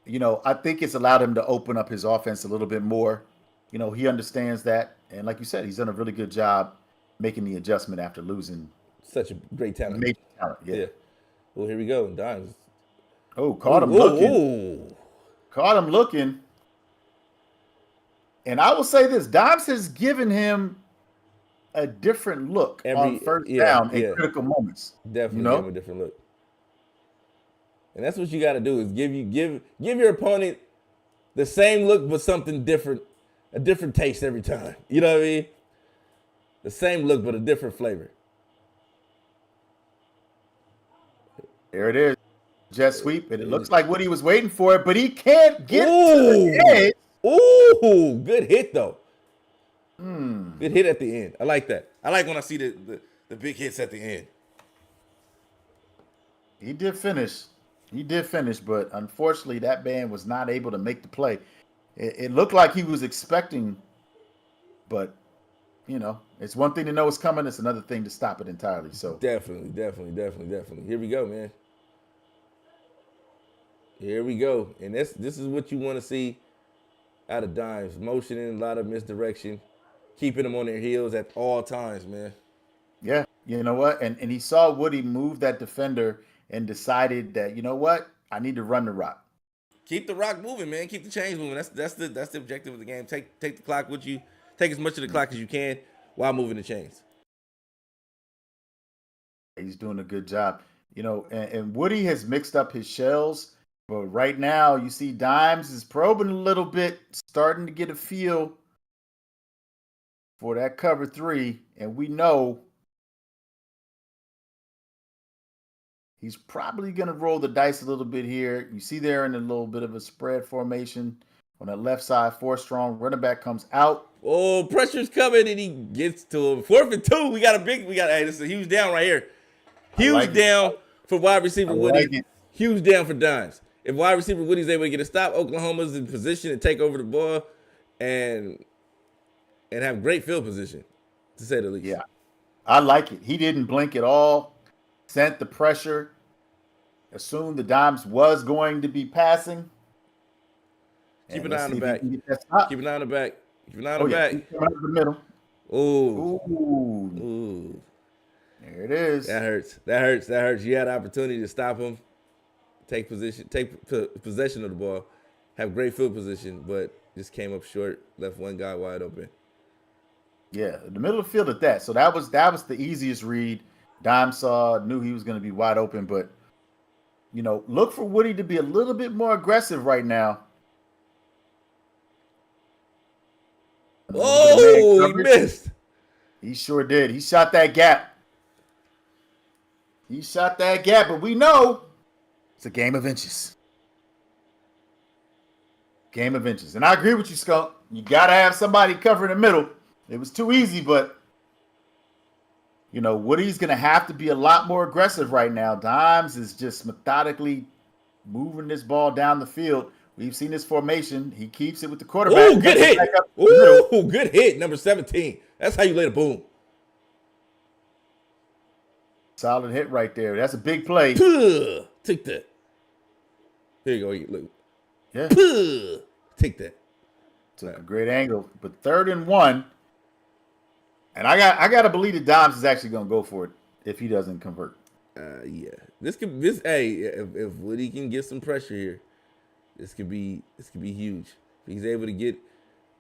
I think it's allowed him to open up his offense a little bit more. He understands that. And like you said, he's done a really good job making the adjustment after losing. Such a great talent. Major talent, yeah. Well, here we go. Dimes. Oh, caught him looking. Caught him looking. And I will say this, Dimes has given him a different look on first down in critical moments. Definitely give him a different look. And that's what you got to do is give your opponent the same look but something different, a different taste every time. You know what I mean? The same look but a different flavor. There it is. Jet sweep. And it looks like Woody was waiting for it, but he can't get to the edge. Ooh, good hit though. Good hit at the end. I like that. I like when I see the big hits at the end. He did finish. But unfortunately that man was not able to make the play. It looked like he was expecting, but it's one thing to know it's coming. It's another thing to stop it entirely. So definitely. Here we go, man. Here we go. And this is what you want to see out of Dimes. Motioning, a lot of misdirection, keeping them on their heels at all times, man. Yeah, you know what? And he saw Woody move that defender and decided that, you know what? I need to run the rock. Keep the rock moving, man. Keep the chains moving. That's the objective of the game. Take the clock with you. Take as much of the clock as you can while moving the chains. He's doing a good job. You know, and Woody has mixed up his shells, but right now you see Dimes is probing a little bit, starting to get a feel for that cover 3, and we know he's probably going to roll the dice a little bit here. You see there in a little bit of a spread formation on that left side, 4 strong. Running back comes out. Oh, pressure's coming, and he gets to him. 4th and 2. Hey, this is a huge down right here. Huge down for wide receiver Woody. Huge down for Dimes. If wide receiver Woody's able to get a stop, Oklahoma's in position to take over the ball and have great field position, to say the least. Yeah, I like it. He didn't blink at all. Sent the pressure. Assumed the Dimes was going to be passing. Keep an eye on the back. Keep an eye on the back. Keep an eye on the back. He's coming up the middle. Ooh. There it is. That hurts. You had an opportunity to stop him, take possession of the ball, have great field position, but just came up short, left one guy wide open. Yeah, the middle of the field at that. So that was the easiest read. Dime knew he was going to be wide open, but you know, look for Woody to be a little bit more aggressive right now. Oh, he missed. He sure did. He shot that gap. But we know it's a game of inches. And I agree with you, Skunk. You got to have somebody covering the middle. It was too easy, but you know, Woody's going to have to be a lot more aggressive right now. Dimes is just methodically moving this ball down the field. We've seen this formation. He keeps it with the quarterback. Ooh, good hit. Ooh, good hit. Number 17. That's how you lay the boom. Solid hit right there. That's a big play. Take that. Here you go. Look. Yeah. Take that. Took a great angle. But 3rd and 1. And I got to believe that Dimes is actually going to go for it if he doesn't convert. Yeah. If Woody can get some pressure here, this could be huge. If he's able to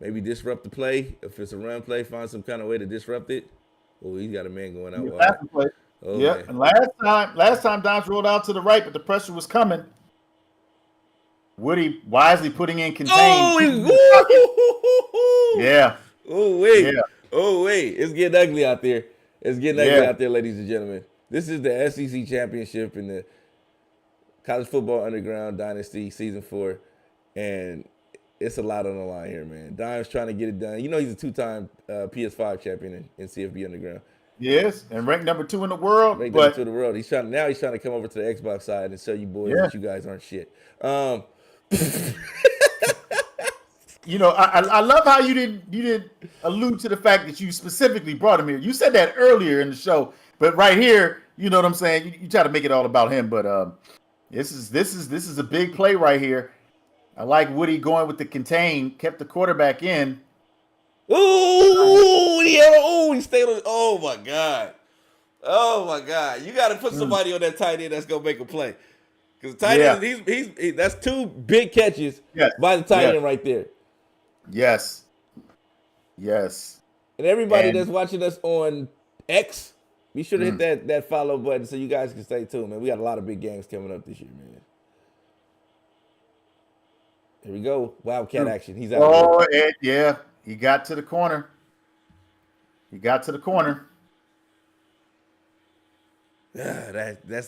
maybe disrupt the play, if it's a run play, find some kind of way to disrupt it. Oh, he's got a man going out wide. Oh, yeah. Man. And last time Dimes rolled out to the right, but the pressure was coming. Woody wisely putting in contain. Yeah. Oh wait. Yeah. Oh wait. It's getting ugly out there. Ladies and gentlemen. This is the SEC championship in the College Football Underground Dynasty Season 4, and it's a lot on the line here, man. Dime's trying to get it done. You know he's a 2-time PS5 champion in CFB Underground. Yes, and ranked number 2 in the world. Number 2 in the world. He's trying to come over to the Xbox side and show you boys that you guys aren't shit. You know, I love how you didn't allude to the fact that you specifically brought him here. You said that earlier in the show, but right here, you know what I'm saying. You try to make it all about him, but this is a big play right here. I like Woody going with the contain, kept the quarterback in. He stayed on. Oh my God! You got to put somebody on that tight end that's gonna make a play. Because tight end, that's 2 big catches by the tight end right there. Yes. And everybody that's watching us on X, be sure to hit that follow button so you guys can stay tuned, man. We got a lot of big games coming up this year, man. Here we go. Wildcat action. He's out. Oh, yeah. He got to the corner. That's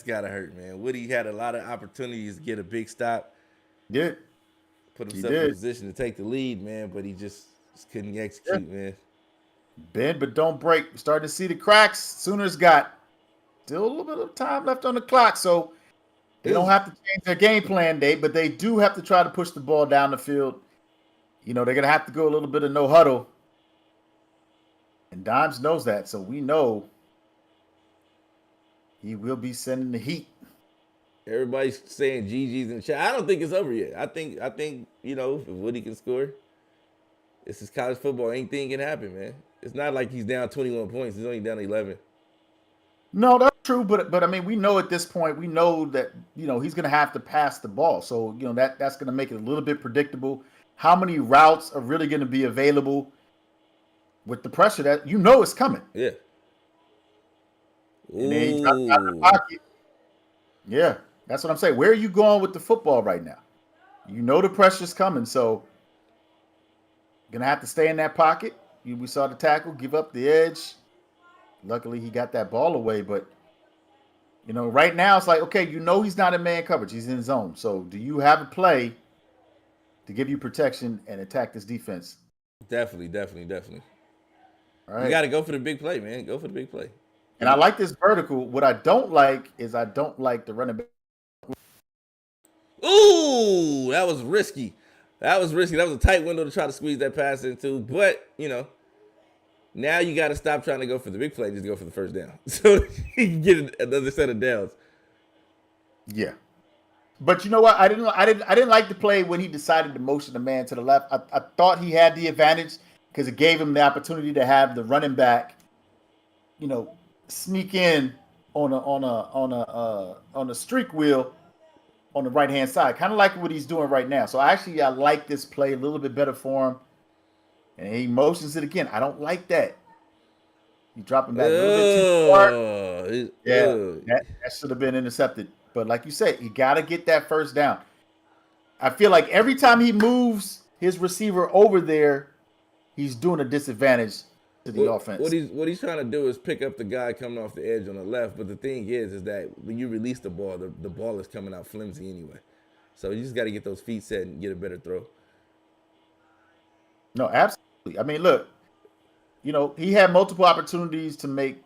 gotta hurt, man. Woody had a lot of opportunities to get a big stop. Did. Put himself in position to take the lead, man, but he just couldn't execute, man. Bend but don't break. We're starting to see the cracks. Sooners got still a little bit of time left on the clock, so they don't have to change their game plan, but they do have to try to push the ball down the field. You know, they're going to have to go a little bit of no huddle. And Dimes knows that, so we know he will be sending the heat. Everybody's saying GG's in the chat. I don't think it's over yet. I think you know, if Woody can score, this is college football. Anything can happen, man. It's not like he's down 21 points. He's only down 11. No, that's true, but I mean, we know at this point, we know that he's going to have to pass the ball, so that's going to make it a little bit predictable. How many routes are really going to be available with the pressure that is coming? Yeah. And then he drops out of the pocket. Yeah, that's what I'm saying. Where are you going with the football right now? You know the pressure's coming, so you're gonna have to stay in that pocket. We saw the tackle give up the edge. Luckily, he got that ball away, but right now it's like, okay, he's not in man coverage; he's in zone. So, do you have a play to give you protection and attack this defense? Definitely. All right. You got to go for the big play, man. Go for the big play. And I like this vertical. What I don't like is I don't like the running back. Ooh, that was risky. That was a tight window to try to squeeze that pass into. But, now you got to stop trying to go for the big play and just go for the first down. So you can get another set of downs. Yeah. But you know what? I didn't like the play when he decided to motion the man to the left. I thought he had the advantage because it gave him the opportunity to have the running back, sneak in on a streak wheel on the right hand side, kind of like what he's doing right now. So I like this play a little bit better for him, and he motions it again. I don't like that. You drop him back a little bit too far. Yeah, that should have been intercepted. But like you said, you got to get that first down. I feel like every time he moves his receiver over there, he's doing a disadvantage to the offense. What he's trying to do is pick up the guy coming off the edge on the left. But the thing is that when you release the ball, the ball is coming out flimsy anyway. So you just got to get those feet set and get a better throw. No, absolutely. I mean, look, he had multiple opportunities to make,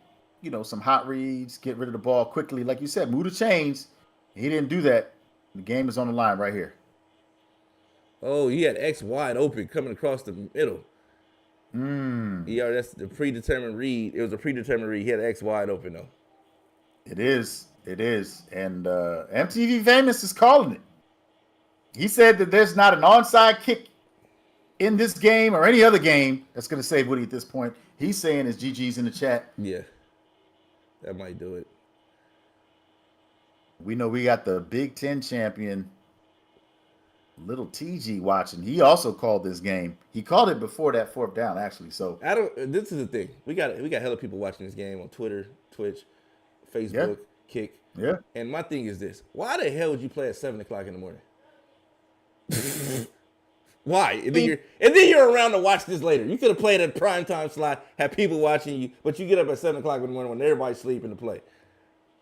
some hot reads, get rid of the ball quickly. Like you said, move the chains. He didn't do that. The game is on the line right here. Oh, he had X wide open coming across the middle. Yeah, that's the predetermined read. It was a predetermined read. He had X wide open though. It is. And MTV Famous is calling it. He said that there's not an onside kick in this game or any other game that's going to save Woody at this point. He's saying his GG's in the chat. Yeah, that might do it. We know we got the Big Ten champion, Little TG, watching. He also called this game. He called it before that fourth down, actually. So this is the thing. We got hella people watching this game on Twitter, Twitch, Facebook, Kick. Yeah. And my thing is this: why the hell would you play at 7:00 in the morning? Why? And then you're around to watch this later. You could have played at a primetime slot, had people watching you, but you get up at 7:00 in the morning when everybody's sleeping to play.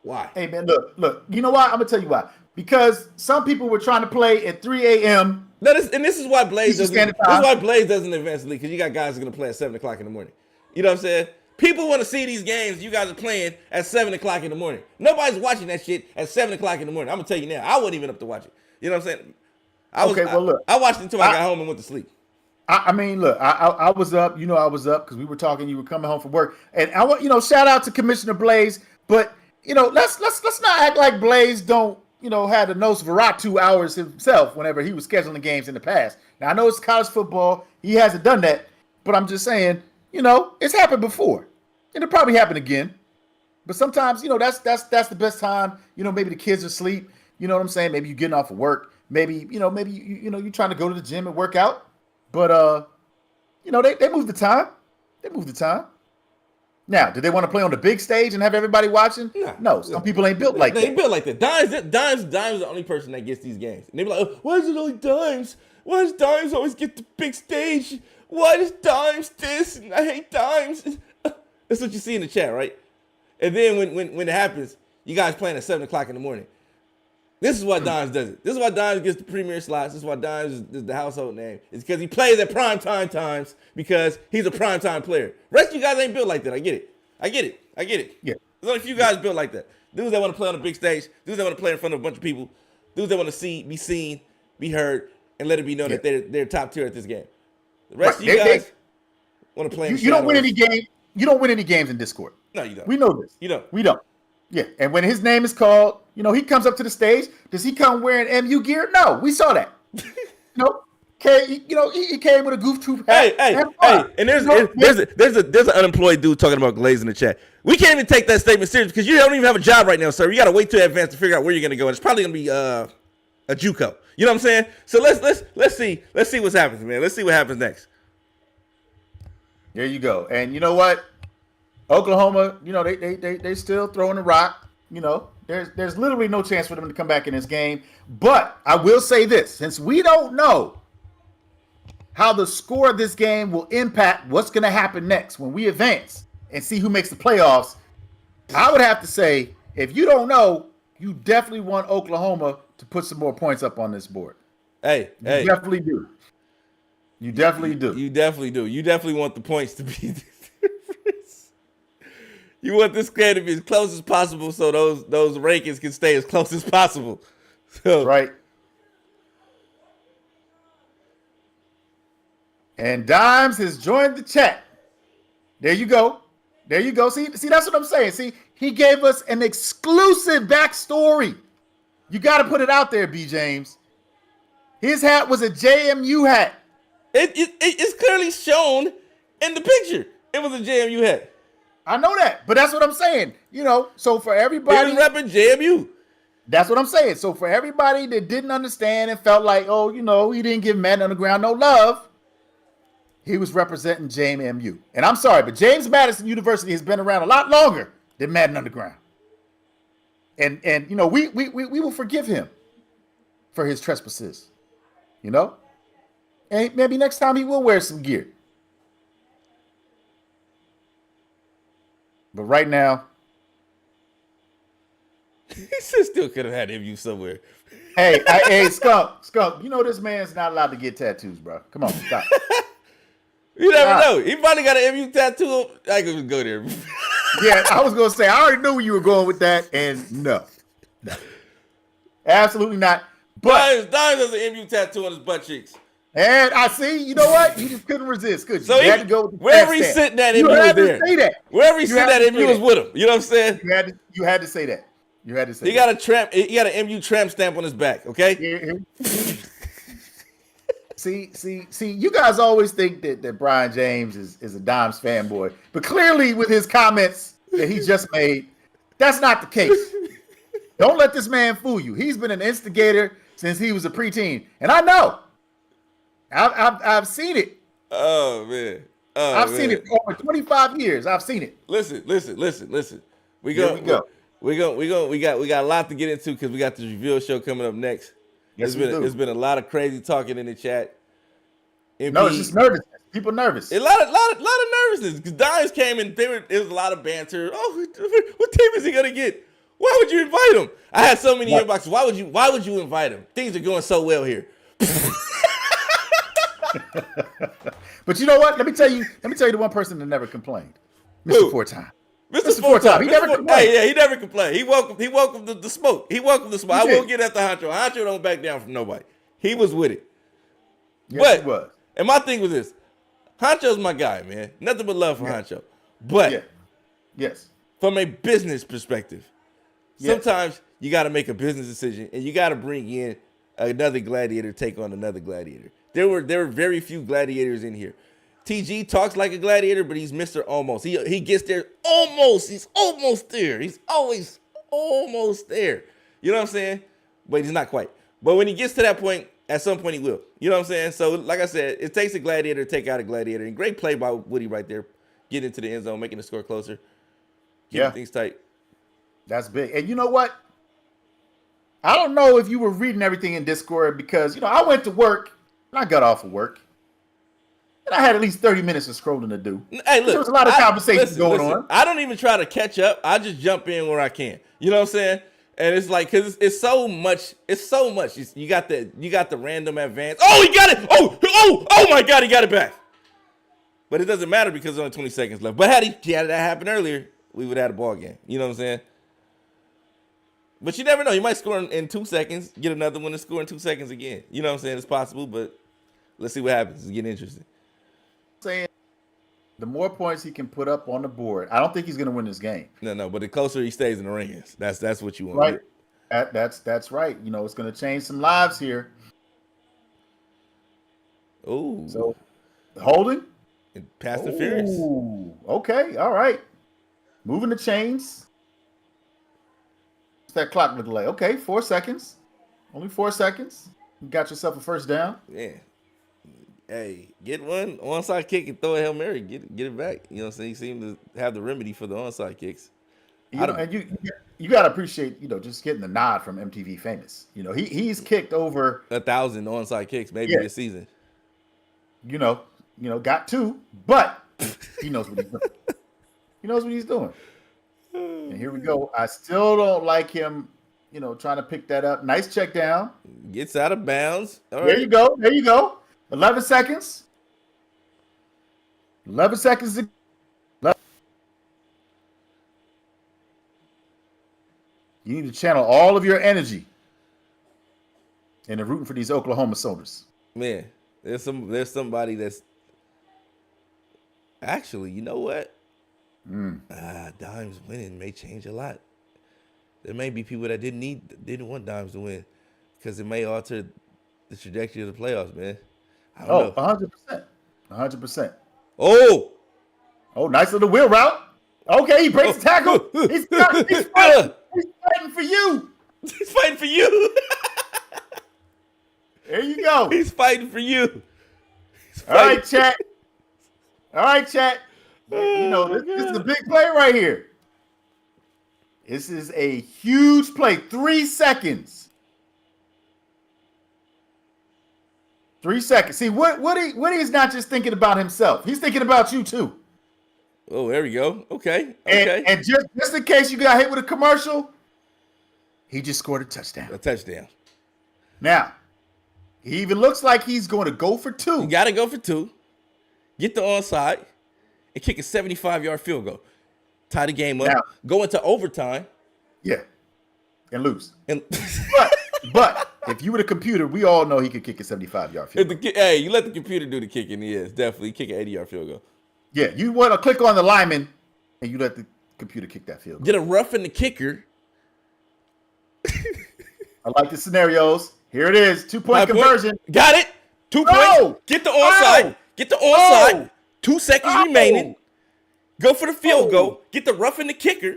Why? Hey man, look. You know why? I'm gonna tell you why. Because some people were trying to play at 3 a.m. This is why Blaze doesn't. This is why Blaze doesn't advance the league, because you got guys who are gonna play at 7:00 in the morning. You know what I'm saying? People want to see these games you guys are playing at 7:00 in the morning. Nobody's watching that shit at 7:00 in the morning. I'm gonna tell you now. I wasn't even up to watch it. You know what I'm saying? I watched it until I got home and went to sleep. I mean, look, I was up. I was up because we were talking. You were coming home from work, and I want shout out to Commissioner Blaze, but let's not act like Blaze don't had the Nosferatu hours himself whenever he was scheduling games in the past. Now I know it's college football; he hasn't done that, but I'm just saying, it's happened before, and it'll probably happen again. But sometimes, that's the best time. Maybe the kids are asleep. You know what I'm saying? Maybe you're getting off of work. Maybe you're trying to go to the gym and work out. But they moved the time. They moved the time. Now, do they want to play on the big stage and have everybody watching? No. Some people ain't built like that. They ain't built like that. Dimes is the only person that gets these games. And they be like, oh, why is it only Dimes? Why does Dimes always get the big stage? Why does Dimes this? And I hate Dimes. That's what you see in the chat, right? And then when it happens, you guys playing at 7:00 in the morning. This is why Dimes does it. This is why Dimes gets the premier slots. This is why Dimes is the household name. It's because he plays at primetime times because he's a primetime player. Rest of you guys ain't built like that. I get it. Yeah. There's only a few guys built like that. Dudes that want to play on a big stage. Dudes that want to play in front of a bunch of people. Dudes that want to be seen, be heard, and let it be known that they're top tier at this game. The rest of you guys want to play in the You don't win any game. You don't win any games in Discord. No, you don't. We know this. You don't. We don't. Yeah, and when his name is called, he comes up to the stage. Does he come wearing MU gear? No, we saw that. No. he came with a goof troop Hey, hat. hey, hey! And there's an unemployed dude talking about Glaze in the chat. We can't even take that statement serious because you don't even have a job right now, sir. You got to wait till advance to figure out where you're gonna go, and it's probably gonna be a JUCO. You know what I'm saying? So let's see what's happening, man. Let's see what happens next. There you go. And you know what? Oklahoma, they still throwing the rock. There's literally no chance for them to come back in this game. But I will say this, since we don't know how the score of this game will impact what's going to happen next when we advance and see who makes the playoffs, I would have to say, if you don't know, you definitely want Oklahoma to put some more points up on this board. You definitely do. You definitely do. You definitely do. You definitely want the points to be the difference. You want this game to be as close as possible so those rankings can stay as close as possible. So, right. And Dimes has joined the chat. There you go. There you go. See, that's what I'm saying. See, he gave us an exclusive backstory. You got to put it out there, B. James. His hat was a JMU hat. It's clearly shown in the picture. It was a JMU hat. I know that, but that's what I'm saying. So for everybody, he was repping JMU. That's what I'm saying. So for everybody that didn't understand and felt like, he didn't give Madden Underground no love, he was representing JMU. And I'm sorry, but James Madison University has been around a lot longer than Madden Underground. And we will forgive him for his trespasses. And maybe next time he will wear some gear. But right now, he still could have had MU somewhere. hey, Skunk, this man's not allowed to get tattoos, bro. Come on, stop. You never know. He probably got an MU tattoo. I could go there. Yeah, I was gonna say I already knew where you were going with that, and no, absolutely not. But Dimes has an MU tattoo on his butt cheeks. And I see, you know what? You just couldn't resist, could you? So you had to go with the wherever he's sitting at, MU was there. Say that. Wherever he's sitting at, MU was with him. You know what I'm saying? You had to say that. You had to say. He got an MU tramp stamp on his back. Okay. Yeah. See, you guys always think that Brian James is a Dimes fanboy, but clearly with his comments that he just made, that's not the case. Don't let this man fool you. He's been an instigator since he was a preteen, and I know. I've seen it. Oh man. I've seen it for over 25 years. I've seen it. Listen. We got a lot to get into because we got the reveal show coming up next. Yes, It's been a lot of crazy talking in the chat. No, it's just nervousness. People nervous. A lot of nervousness because Dimes came and there was a lot of banter. Oh, what team is he gonna get? Why would you invite him? I had so many inboxes. Why would you invite him? Things are going so well here. But you know what? Let me tell you the one person that never complained. Mr. Four-Time. Mr. Four-Time. He never complained. He never complained. He welcomed the smoke. He welcomed the smoke. I will get at the Honcho. Honcho don't back down from nobody. He was with it. Yes, he was. And my thing was this. Honcho's my guy, man. Nothing but love for Honcho. But yes, from a business perspective, sometimes you got to make a business decision and you got to bring in another gladiator to take on another gladiator. There were very few gladiators in here. TG talks like a gladiator, but he's Mr. Almost. He gets there almost. He's almost there. He's always almost there. You know what I'm saying? But he's not quite. But when he gets to that point, at some point he will. You know what I'm saying? So like I said, it takes a gladiator to take out a gladiator. And great play by Woody right there. Getting into the end zone, making the score closer. Keeping things tight. That's big. And you know what? I don't know if you were reading everything in Discord because, I went to work and I got off of work. And I had at least 30 minutes of scrolling to do. Hey, look. There was a lot of conversations going on. I don't even try to catch up. I just jump in where I can. You know what I'm saying? And it's like, cause it's so much. It's so much. You got the random advance. Oh, he got it. Oh my God, he got it back. But it doesn't matter because there's only 20 seconds left. But had that happen earlier, we would have had a ball game. You know what I'm saying? But you never know. You might score in 2 seconds, get another one and score in 2 seconds again. You know what I'm saying? It's possible, but let's see what happens. It's getting interesting. Saying the more points he can put up on the board, I don't think he's going to win this game. No, but the closer he stays in the rings, that's what you want. Right. That's right. It's going to change some lives here. Oh, So holding. pass interference. Oh, okay, all right. Moving the chains. What's that clock look like? Okay, 4 seconds. Only 4 seconds. You got yourself a first down. Yeah. Hey, get one onside kick and throw a Hail Mary. Get it back. You know what I'm saying? He seemed to have the remedy for the onside kicks. You know, and you got to appreciate, just getting the nod from MTV Famous. He's kicked over 1,000 onside kicks maybe this season. Got 2, but he knows what he's doing. He knows what he's doing. And here we go. I still don't like him, trying to pick that up. Nice check down. Gets out of bounds. All There right. you go. There you go. 11 seconds. 11 seconds. You need to channel all of your energy into rooting for these Oklahoma Sooners. Man, there's somebody that's actually, you know what? Dimes winning may change a lot. There may be people that didn't want Dimes to win because it may alter the trajectory of the playoffs, man. I don't know. 100%. 100%. Oh, nice little wheel route. Okay, he breaks the tackle. He's fighting for you. He's fighting for you. There you go. He's fighting for you. All right, chat. This is a big play right here. This is a huge play. 3 seconds. 3 seconds. See, Woody is not just thinking about himself. He's thinking about you too. Oh, there we go. Okay. And just in case you got hit with a commercial, he just scored a touchdown. A touchdown. Now, he even looks like he's going to go for 2. You got to go for 2. Get the onside and kick a 75-yard field goal. Tie the game up. Now, go into overtime. Yeah. And lose. And but if you were the computer, we all know he could kick a 75-yard field goal. Hey, you let the computer do the kicking. Yes, definitely. Kick an 80-yard field goal. Yeah, you want to click on the lineman and you let the computer kick that field goal. Get a rough in the kicker. I like the scenarios. Here it is. 2-point conversion. Got it. 2 points. Get the onside. Get the onside. 2 seconds remaining. Go for the field goal. Get the rough in the kicker.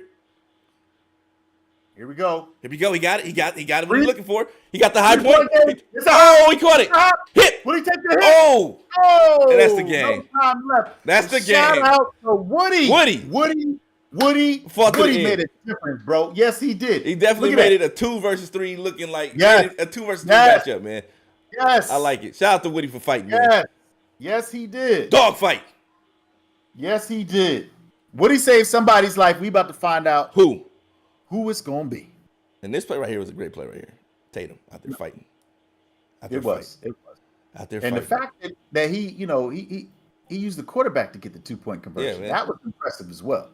Here we go. He got it. He got it. What he's looking for. He got the high point. He caught it. Hit. Will he take the hit? Oh. And that's the game. No time left. That's the game. Shout out to Woody. Woody fought to the made end. a difference, bro. Yes, he did. He definitely made it a 2 versus 3 looking like a 2 versus 3 matchup, man. Yes. I like it. Shout out to Woody for fighting, man. Yes, he did. Dog fight. Yes, he did. Woody saved somebody's life. We about to find out who it's going to be. And this play right here was a great play right here. Tatum out there fighting. It was. Out there and fighting. the fact that he used the quarterback to get the 2-point conversion. That was impressive as well.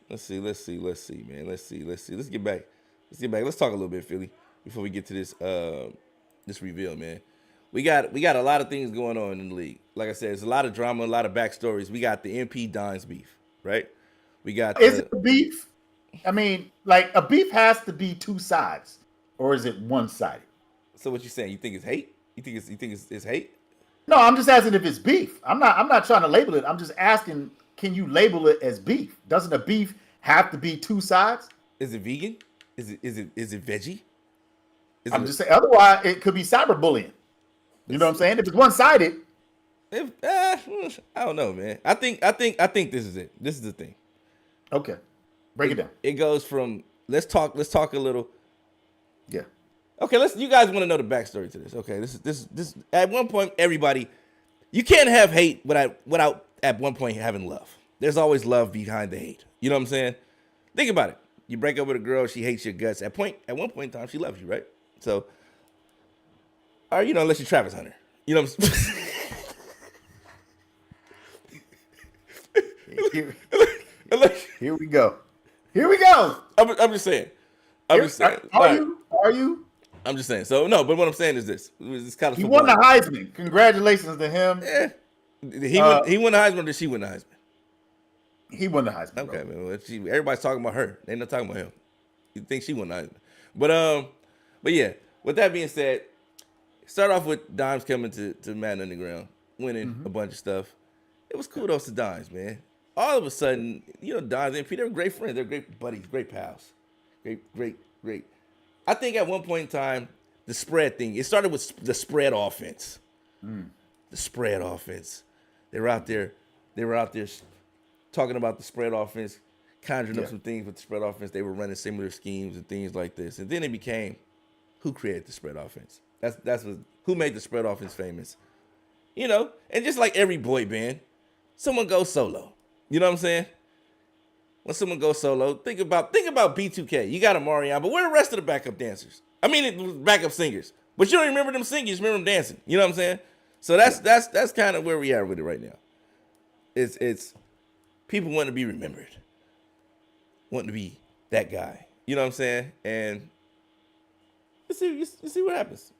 Let's see, man. Let's get back. Let's talk a little bit, Philly, before we get to this reveal, man. We got a lot of things going on in the league. Like I said, there's a lot of drama, a lot of backstories. We got the MP Dimes beef, right? We got Is it a beef? I mean, like a beef has to be 2 sides, or is it one-sided? So what you saying? You think it's hate? You think it's hate? No, I'm just asking if it's beef. I'm not trying to label it. I'm just asking, can you label it as beef? Doesn't a beef have to be 2 sides? Is it vegan? Is it veggie? I'm just saying. Otherwise, it could be cyberbullying. You know what I'm saying? If it's one-sided, I don't know, man. I think this is it. This is the thing. Okay, break it down. It goes from let's talk a little. Yeah. Okay, you guys want to know the backstory to this. Okay, this at one point, everybody, you can't have hate without at one point having love. There's always love behind the hate. You know what I'm saying? Think about it. You break up with a girl, she hates your guts. At one point in time, she loves you, right? So, or unless you're Travis Hunter. You know what I'm saying? Here we go. I'm just saying. Are you? I'm just saying. So no, but what I'm saying is this: it's kind of he won the Heisman. Congratulations to him. Yeah. He won the Heisman, or did she win the Heisman? He won the Heisman. Okay, man. Well, everybody's talking about her. They not talking about him. You think she won the Heisman? But yeah. With that being said, start off with Dimes coming to Madden Underground, winning a bunch of stuff. It was kudos to Dimes, man. All of a sudden, Dimes and P, they're great friends. They're great buddies, great pals. Great. I think at one point in time, the spread thing, it started with the spread offense. The spread offense. They were out there talking about the spread offense, conjuring up some things with the spread offense. They were running similar schemes and things like this. And then it became, who created the spread offense? Who made the spread offense famous? And just like every boy band, someone goes solo. You know what I'm saying? When someone goes solo, think about B2K. You got a Marion, but where are the rest of the backup dancers? I mean, backup singers. But you don't remember them singing, you just remember them dancing. You know what I'm saying? So that's kind of where we are with it right now. It's people want to be remembered, want to be that guy. You know what I'm saying? And you see what happens.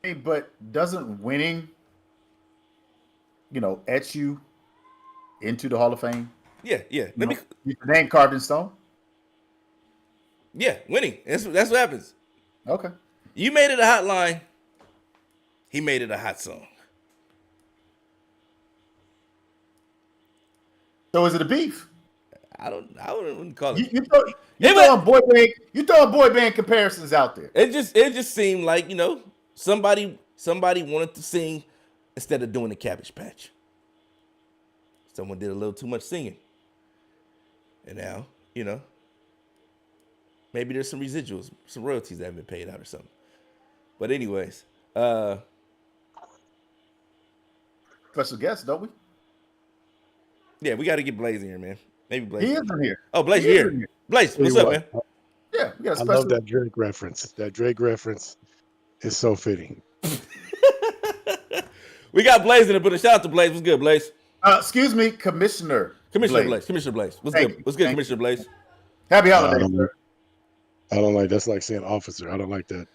Hey, but doesn't winning, etch you into the Hall of Fame? Yeah. Your name carved in stone? Yeah, winning. That's what happens. Okay. You made it a hot line. He made it a hot song. So is it a beef? I wouldn't call it. You throwing boy band comparisons out there. It just seemed like, somebody wanted to sing instead of doing the Cabbage Patch. Someone did a little too much singing. And now, maybe there's some residuals, some royalties that haven't been paid out or something. But anyways, special guest, don't we? Yeah, we got to get Blaze in here, man. Maybe Blaze. He is in here. Oh, Blaze, you're here. Blaze, what's up, man? Yeah, we got a special. I love that Drake reference. That Drake reference is so fitting. We got Blaze in it, but a shout out to Blaze. What's good, Blaze? Excuse me, Commissioner Blaze. Commissioner Blaze. What's good? What's good, Commissioner Blaze? Happy holidays, sir. I don't like that's like saying officer. I don't like that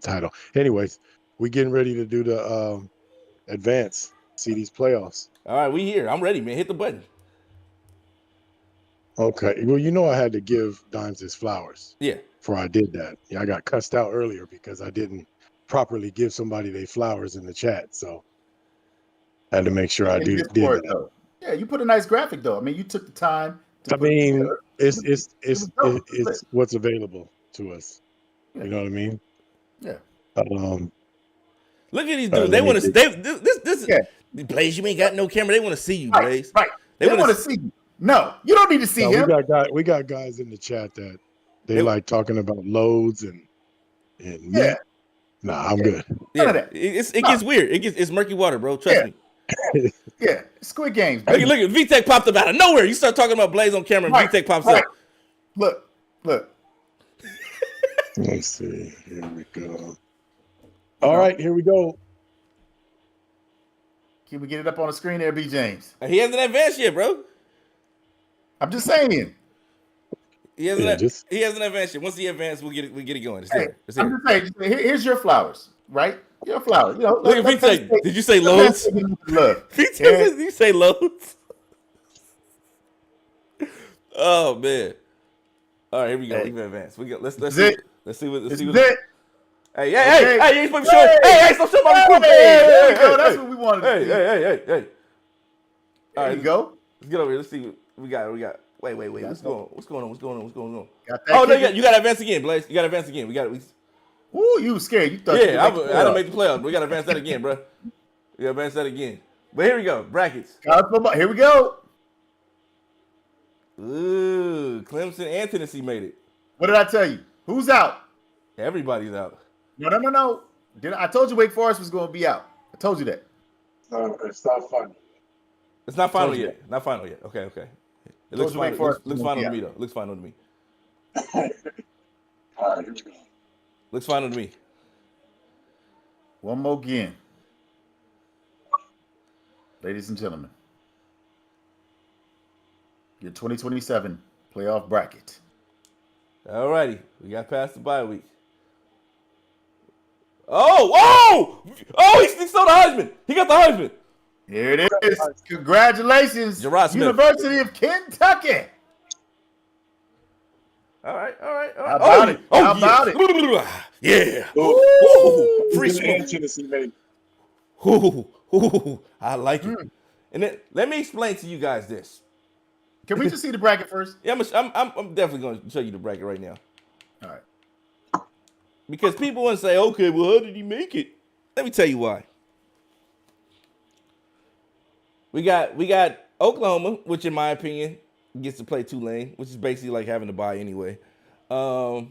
title. Anyways, we getting ready to do the advance, see these playoffs. All right, we here. I'm ready, man. Hit the button. Okay. Well, I had to give Dimes his flowers. Yeah. Before I did that. Yeah, I got cussed out earlier because I didn't properly give somebody their flowers in the chat. So I had to make sure I did that. Though. Yeah, you put a nice graphic though. I mean, you took the time. It's what's available to us. Yeah. You know what I mean? Yeah. Look at these dudes. They want to. This. Blaze, you ain't got no camera. They want to see you, Blaze. Right. They want to see you. No, you don't need to see him. We got guys in the chat that they like talking about loads and yeah. Nah, I'm good. Yeah, it gets weird. It's murky water, bro. Trust me. Yeah, Squid Games. Look at VTech popped up out of nowhere. You start talking about Blaze on camera, and VTech pops up. Look. Let's see. Here we go. All right, here we go. Can we get it up on the screen there, B. James? He hasn't advanced yet, bro. I'm just saying. He hasn't advanced yet. Once he advances, we'll get it going. It's here. I'm just saying. Here's your flowers, right? Your flowers. Look at VTech. Did you say loads? VTech, did you say loads? Oh man. All right, here we go. We can advance. Let's see what. Hey, you ain't supposed to show. Hey, stop showing my recruit. There we go. That's what we wanted to see. Hey. All right, there you go. Let's get over here. Let's see what we got. Wait. What's going on? Oh, no, you got to advance again, Blaze. You got to advance again. Ooh, you scared. You thought I didn't make the playoffs. We got to advance that again, bro. We got to advance that again. But here we go. Brackets. Here we go. Ooh, Clemson and Tennessee made it. What did I tell you? Who's out? Everybody's out. No. I told you Wake Forest was going to be out. I told you that. It's not final. It's not final yet. Not final yet. Okay. It looks final. Looks final to me, though. Looks final to me. All right, here we go. Looks final to me. One more again. Ladies and gentlemen, your 2027 playoff bracket. All righty. We got past the bye week. Oh, he stole the Heisman. He got the Heisman. Here it is. Congratulations, University of Kentucky. All right. How about it? Yeah. Who- Ooh, free who's gonna smoke. Tennessee, maybe? Ooh, I like it. And then let me explain to you guys this. Can we just see the bracket first? Yeah, I'm definitely going to show you the bracket right now. All right. Because people want to say, okay, well, how did he make it? Let me tell you why. We got Oklahoma, which in my opinion gets to play Tulane, which is basically like having to buy anyway. So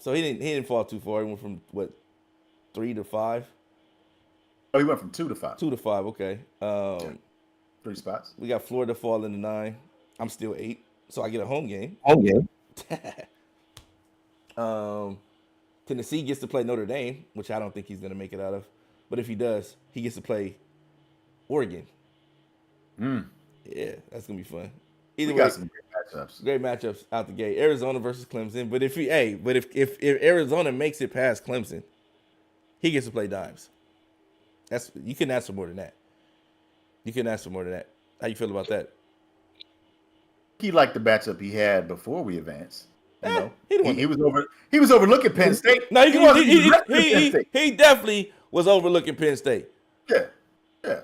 he didn't fall too far. He went from what 3 to 5. Oh, he went from 2 to 5. 2 to 5. Okay. 3 spots. We got Florida falling to 9. I'm still 8, so I get a home game. Tennessee gets to play Notre Dame, which I don't think he's going to make it out of. But if he does, he gets to play Oregon. Yeah, that's going to be fun. Either We way, got some great great matchups. matchups out the gate. Arizona versus Clemson. But if Arizona makes it past Clemson, he gets to play Dimes. You couldn't ask for more than that. You couldn't ask for more than that. How you feel about that? He liked the matchup he had before we advanced. You know, he was overlooking Penn State. No, wasn't he Penn State. definitely was overlooking Penn State. Yeah.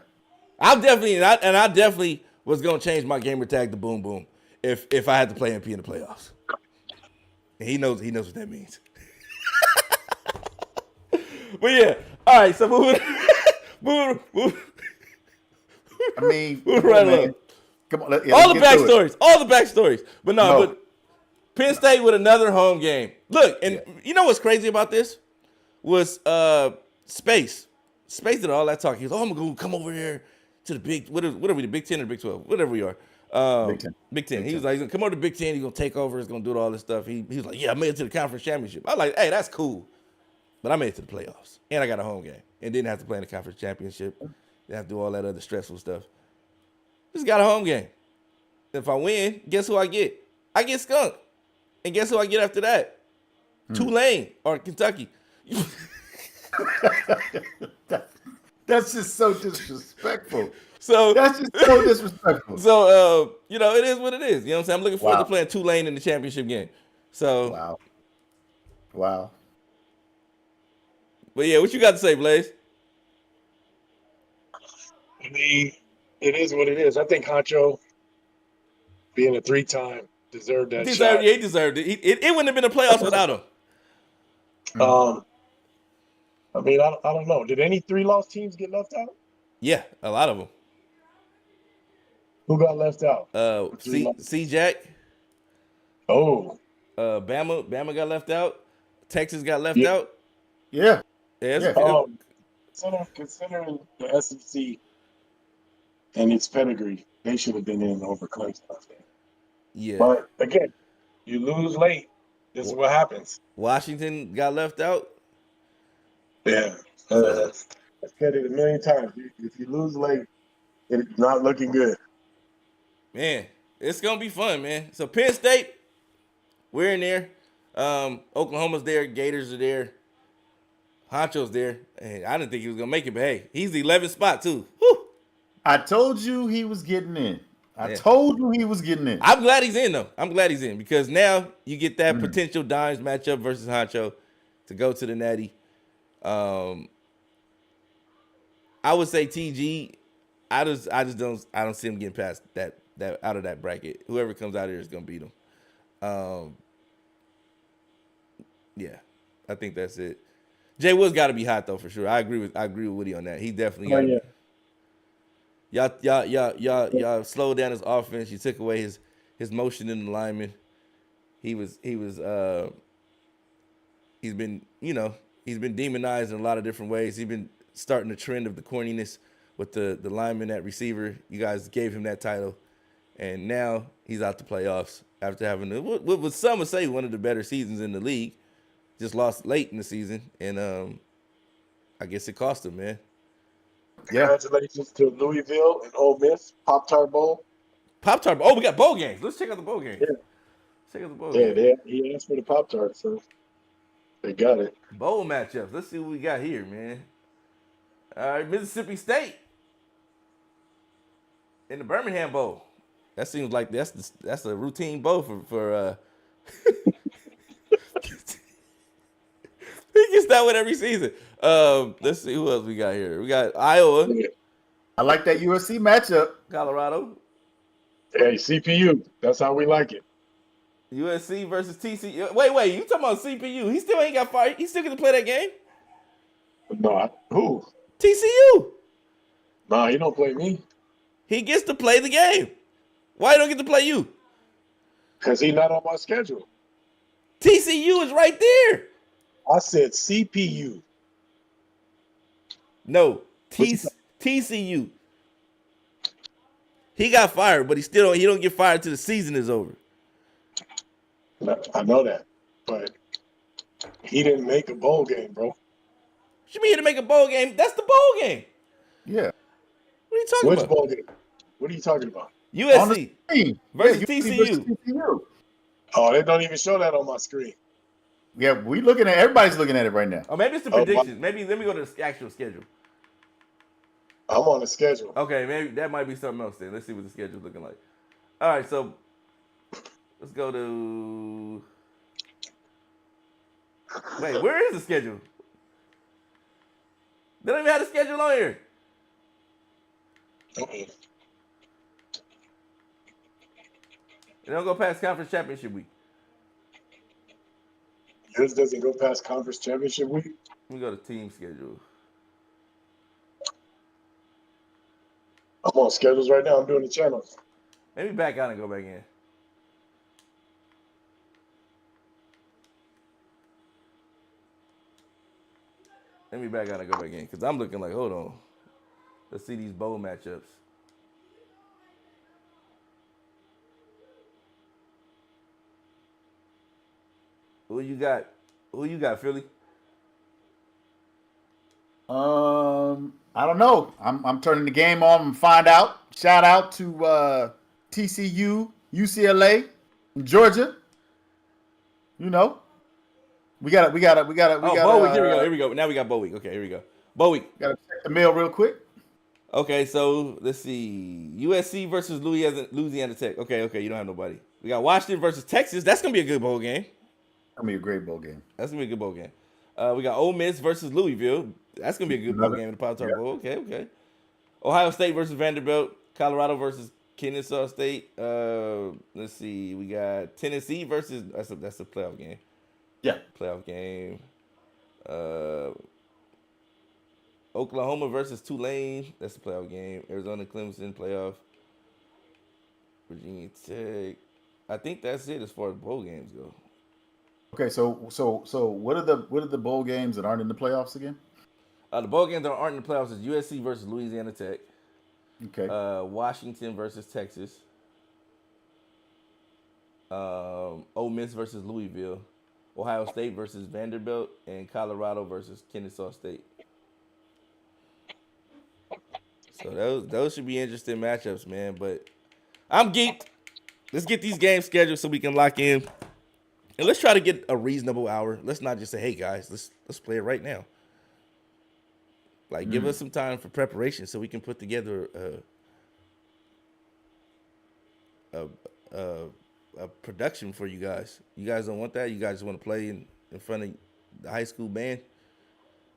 I definitely was gonna change my gamer tag to Boom Boom if I had to play MP in the playoffs. And he knows what that means. But yeah, all right. So moving. I mean, Right along. Come on, All the backstories. But but Penn State with another home game. Look, and you know what's crazy about this was Space. Space did all that talk. He was, I'm gonna come over here to the Big, what are we, the Big 10 or Big 12, whatever we are. Big 10. He was like, he's gonna come over to Big 10. He's gonna take over. He's gonna do all this stuff. He was like, yeah, I made it to the conference championship. I was like, hey, that's cool, but I made it to the playoffs and I got a home game and didn't have to play in the conference championship. Didn't have to do all that other stressful stuff. Just got a home game. If I win, guess who I get? I get Skunk. And guess who I get after that? Tulane or Kentucky. That's just so disrespectful. So that's just so disrespectful. So it is what it is. You know what I'm saying? I'm looking forward to playing Tulane in the championship game. So Wow. But yeah, what you got to say, Blaze? I mean, it is what it is. I think Honcho, being a 3-time, deserved that shot. Yeah, he deserved it. It wouldn't have been a playoffs without him. I mean, I don't know. Did any 3-loss teams get left out? Yeah, a lot of them. Who got left out? C-Jack. Oh. Bama got left out. Texas got left out. Yeah. Considering the SEC and its pedigree, they should have been in over Clemson, I think. Yeah. But again, you lose late. This is what happens. Washington got left out. Yeah. I've said it a million times. If you lose late, it's not looking good. Man, it's going to be fun, man. So Penn State, we're in there. Oklahoma's there. Gators are there. Honcho's there. And I didn't think he was going to make it, but hey, he's the 11th spot too. Whew. I told you he was getting in. Told you he was getting in. I'm glad he's in, though. I'm glad he's in because now you get that potential Dimes matchup versus Honcho to go to the Natty. I would say TG. I don't see him getting past that out of that bracket. Whoever comes out here is gonna beat him. Yeah, I think that's it. Jay Wood's got to be hot though for sure. I agree with Woody on that. He definitely. Y'all slowed down his offense. You took away his motion in the lineman. He's been demonized in a lot of different ways. He's been starting the trend of the corniness with the lineman at receiver. You guys gave him that title, and now he's out the playoffs after having what some would say one of the better seasons in the league. Just lost late in the season, and I guess it cost him, man. Congratulations to Louisville and Ole Miss Pop-Tart Bowl. Pop-Tart Bowl. Oh, we got bowl games. Let's check out the bowl games. Yeah. Check out the bowl games. Yeah, he asked for the Pop-Tart, so they got it. Bowl matchups. Let's see what we got here, man. All right, Mississippi State in the Birmingham Bowl. That seems like that's a routine bowl for that one every season. Let's see who else we got here. We got Iowa, I like that USC matchup. Colorado, Hey, CPU. That's how we like it. USC versus TCU. Wait, you talking about CPU? He still ain't got fired. He still get to play that game. No, who? TCU. Nah, he don't play me. He gets to play the game. Why he don't get to play you? Because he's not on my schedule. TCU is right there. I said CPU. No, TCU. He got fired, but he don't get fired till the season is over. I know that, but he didn't make a bowl game, bro. What you mean to make a bowl game? That's the bowl game. Yeah. What are you talking Which about? bowl game? What are you talking about? USC versus USC TCU. versus TCU. Oh, they don't even show that on my screen. Yeah, everybody's looking at it right now. Oh, maybe it's the predictions. Maybe let me go to the actual schedule. I'm on the schedule. Okay, maybe that might be something else then. Let's see what the schedule's looking like. All right, so let's go to. Wait, where is the schedule? They don't even have the schedule on here. Uh-uh. They don't go past conference championship week. Yours doesn't go past conference championship week. Let me go to team schedule. I'm on schedules right now. I'm doing the channels. Maybe back out and go back in. Let me back out and go back in because I'm looking like, hold on. Let's see these bowl matchups. Who you got? Who you got, Philly? I don't know. I'm turning the game on and find out. Shout out to TCU, UCLA, Georgia. You know, we got. Bowl week. Here we go. Now we got bowl week. Okay, here we go. Bowl week. Got to check the mail real quick. Okay, so let's see. USC versus Louisiana Tech. Okay, you don't have nobody. We got Washington versus Texas. That's gonna be a good bowl game. That'll be a great bowl game. That's gonna be a good bowl game. We got Ole Miss versus Louisville. That's gonna be a good bowl game in the Pop-Tart Bowl. Okay. Ohio State versus Vanderbilt. Colorado versus Kennesaw State. Let's see. We got Tennessee versus that's a playoff game. Yeah. Playoff game. Oklahoma versus Tulane. That's a playoff game. Arizona Clemson playoff. Virginia Tech. I think that's it as far as bowl games go. Okay, so what are the bowl games that aren't in the playoffs again? The bowl games that aren't in the playoffs is USC versus Louisiana Tech. Okay. Washington versus Texas. Ole Miss versus Louisville. Ohio State versus Vanderbilt. And Colorado versus Kennesaw State. So those should be interesting matchups, man. But I'm geeked. Let's get these games scheduled so we can lock in. And let's try to get a reasonable hour. Let's not just say, hey, guys, let's play it right now. Like, give us some time for preparation so we can put together a production for you guys. You guys don't want that? You guys just want to play in front of the high school band?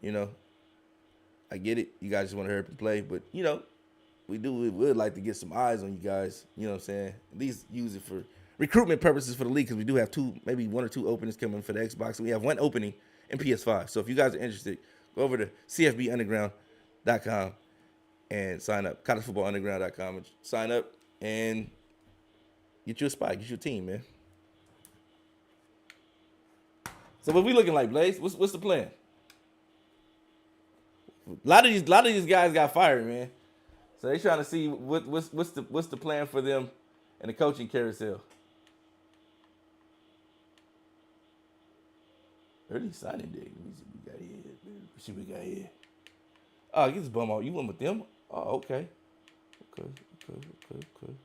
You know, I get it. You guys just want to hurry up and play. But, you know, we would like to get some eyes on you guys. You know what I'm saying? At least use it for recruitment purposes for the league because we do have maybe one or two openings coming for the Xbox. We have one opening in PS5. So if you guys are interested, go over to CFBUnderground.com and sign up. CollegeFootballUnderground.com and sign up and get you a spot. Get you a team, man. So what we looking like, Blaze? What's the plan? A lot of these guys got fired, man. So they trying to see what's the plan for them in the coaching carousel. Early signing day. Let me see what we got here. Let's see what we got here. Oh, get this bum out. You went with them? Oh, okay. Okay. Come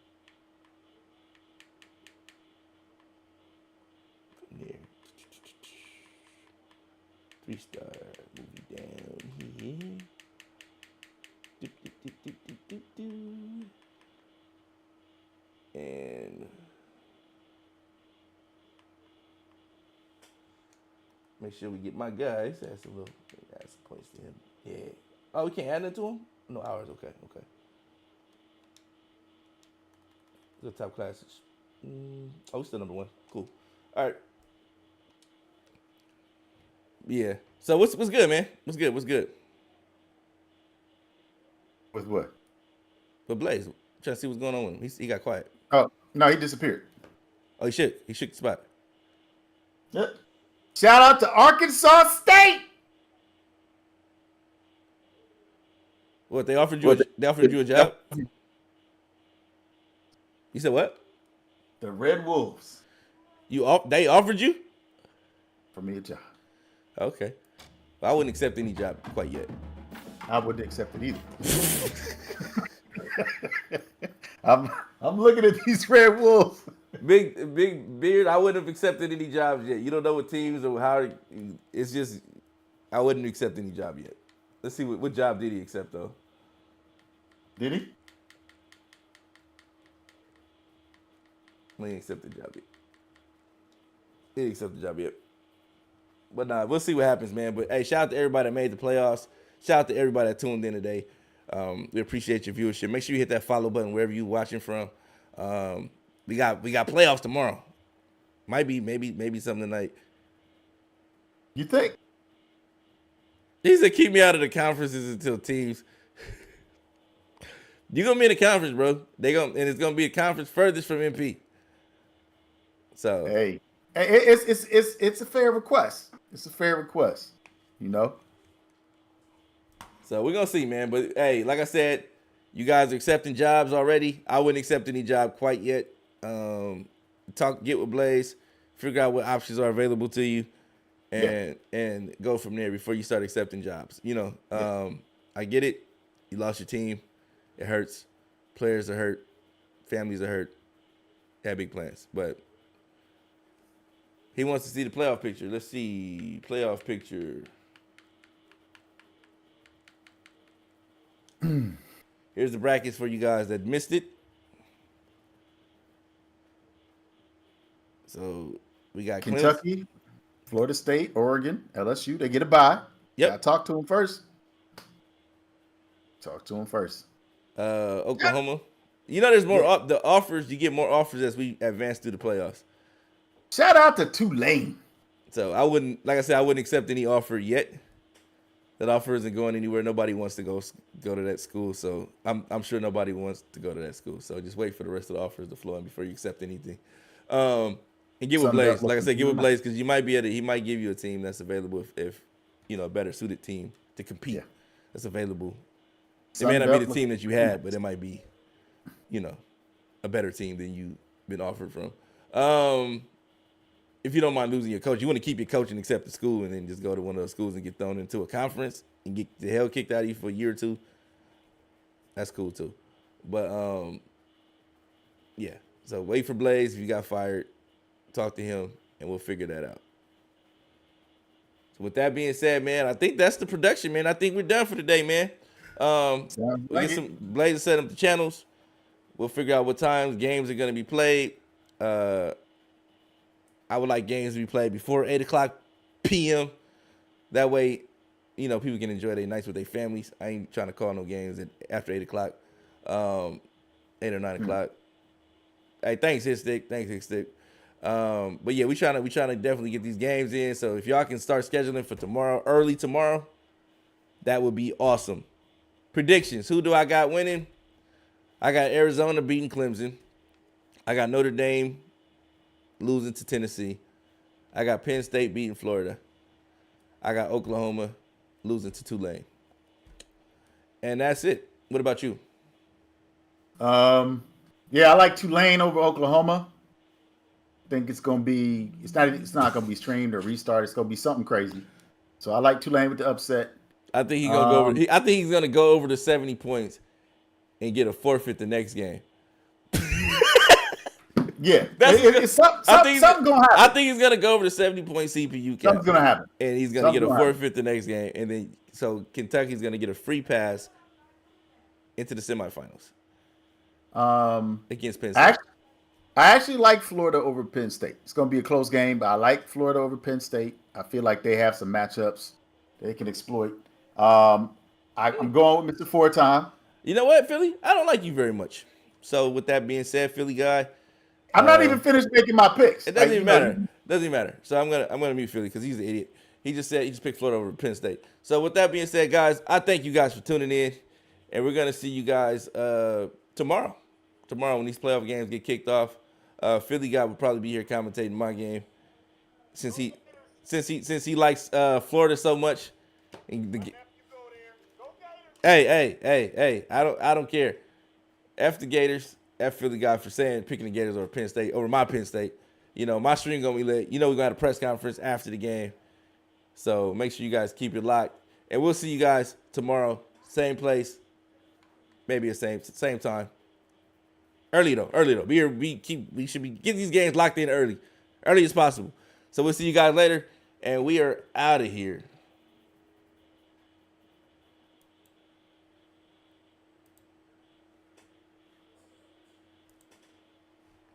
there. 3-star. Movie down here. And Make sure we get my guys. That's a little. That's a points to him. Yeah. Oh, we can't add it to him. No hours. Okay. The top classes. Oh, we still number 1. Cool. All right. Yeah. So what's good, man? What's good? With what? But Blaze, trying to see what's going on with him. He got quiet. Oh no, he disappeared. Oh, he shook the spot. Yep. Shout out to Arkansas State. What, they offered you? They offered you a job? You said what? The Red Wolves. They offered you? For me a job. Okay. Well, I wouldn't accept any job quite yet. I wouldn't accept it either. I'm looking at these Red Wolves. Big beard. I wouldn't have accepted any jobs yet. You don't know what teams or how. It's just I wouldn't accept any job yet. Let's see what job did he accept though. Did he? He didn't accept the job yet. He didn't accept the job yet. But nah, we'll see what happens, man. But hey, shout out to everybody that made the playoffs. Shout out to everybody that tuned in today. We appreciate your viewership. Make sure you hit that follow button wherever you're watching from. We got playoffs tomorrow. Might be maybe something tonight. You think? He said keep me out of the conferences until teams. You're gonna be in the conference, bro. And it's gonna be a conference furthest from MP. So hey, it's a fair request. It's a fair request, you know. So we're gonna see, man. But hey, like I said, you guys are accepting jobs already. I wouldn't accept any job quite yet. Get with Blaze, figure out what options are available to you, and go from there before you start accepting jobs. You know, I get it. You lost your team. It hurts. Players are hurt. Families are hurt. Had big plans, but he wants to see the playoff picture. Let's see playoff picture. Here's the brackets for you guys that missed it. So we got Kentucky, Clemson, Florida State, Oregon, LSU. They get a bye. Yep. Gotta talk to them first. Oklahoma. You know, there's more the offers. You get more offers as we advance through the playoffs. Shout out to Tulane. So I wouldn't accept any offer yet. That offer isn't going anywhere. Nobody wants to go to that school. So I'm sure nobody wants to go to that school. So just wait for the rest of the offers to flow in before you accept anything. And get with Blaze. Like I said, get with Blaze because you might be he might give you a team that's available if you know a better suited team to compete that's available. It may not be the team that you had, but it might be, you know, a better team than you've been offered from. If you don't mind losing your coach, you want to keep your coach and accept the school and then just go to one of those schools and get thrown into a conference and get the hell kicked out of you for a year or two. That's cool too. But, yeah. So wait for Blaze. If you got fired, talk to him and we'll figure that out. So with that being said, man, I think that's the production, man. I think we're done for today, man. We'll get some Blaze to set up the channels. We'll figure out what times games are going to be played. I would like games to be played before 8 o'clock p.m. That way, you know, people can enjoy their nights with their families. I ain't trying to call no games after 8 o'clock, 8 or 9 o'clock. Hey, thanks, Hit Stick. But yeah, we trying to definitely get these games in. So if y'all can start scheduling for tomorrow, early tomorrow, that would be awesome. Predictions. Who do I got winning? I got Arizona beating Clemson. I got Notre Dame losing to Tennessee. I got Penn State beating Florida. I got Oklahoma losing to Tulane. And that's it. What about you? Yeah, I like Tulane over Oklahoma. I think it's not gonna be streamed or restarted. It's gonna be something crazy. So I like Tulane with the upset. I think he's gonna go over. I think he's gonna go over the 70 points and get a forfeit the next game. Yeah, something's gonna happen. I think he's gonna go over the 70-point CPU cap. Something's gonna happen, and he's gonna get a forfeit the next game, and then so Kentucky's gonna get a free pass into the semifinals against Penn State. I actually like Florida over Penn State. It's going to be a close game, but I like Florida over Penn State. I feel like they have some matchups they can exploit. I'm going with Mr. Four Time. You know what, Philly? I don't like you very much. So with that being said, Philly guy, I'm not even finished making my picks. it doesn't even matter. Doesn't even matter. So I'm gonna mute Philly because he's an idiot. He just picked Florida over Penn State. So with that being said, guys, I thank you guys for tuning in, and we're gonna see you guys tomorrow. Tomorrow when these playoff games get kicked off, Philly guy will probably be here commentating my game since he likes Florida so much. Hey! I don't care. F the Gators. F Philly guy for picking the Gators over Penn State over my Penn State. You know my stream gonna be lit. You know we're gonna have a press conference after the game, so make sure you guys keep it locked. And we'll see you guys tomorrow, same place, maybe the same time. Early though. We should be getting these games locked in early as possible. So we'll see you guys later, and we are out of here.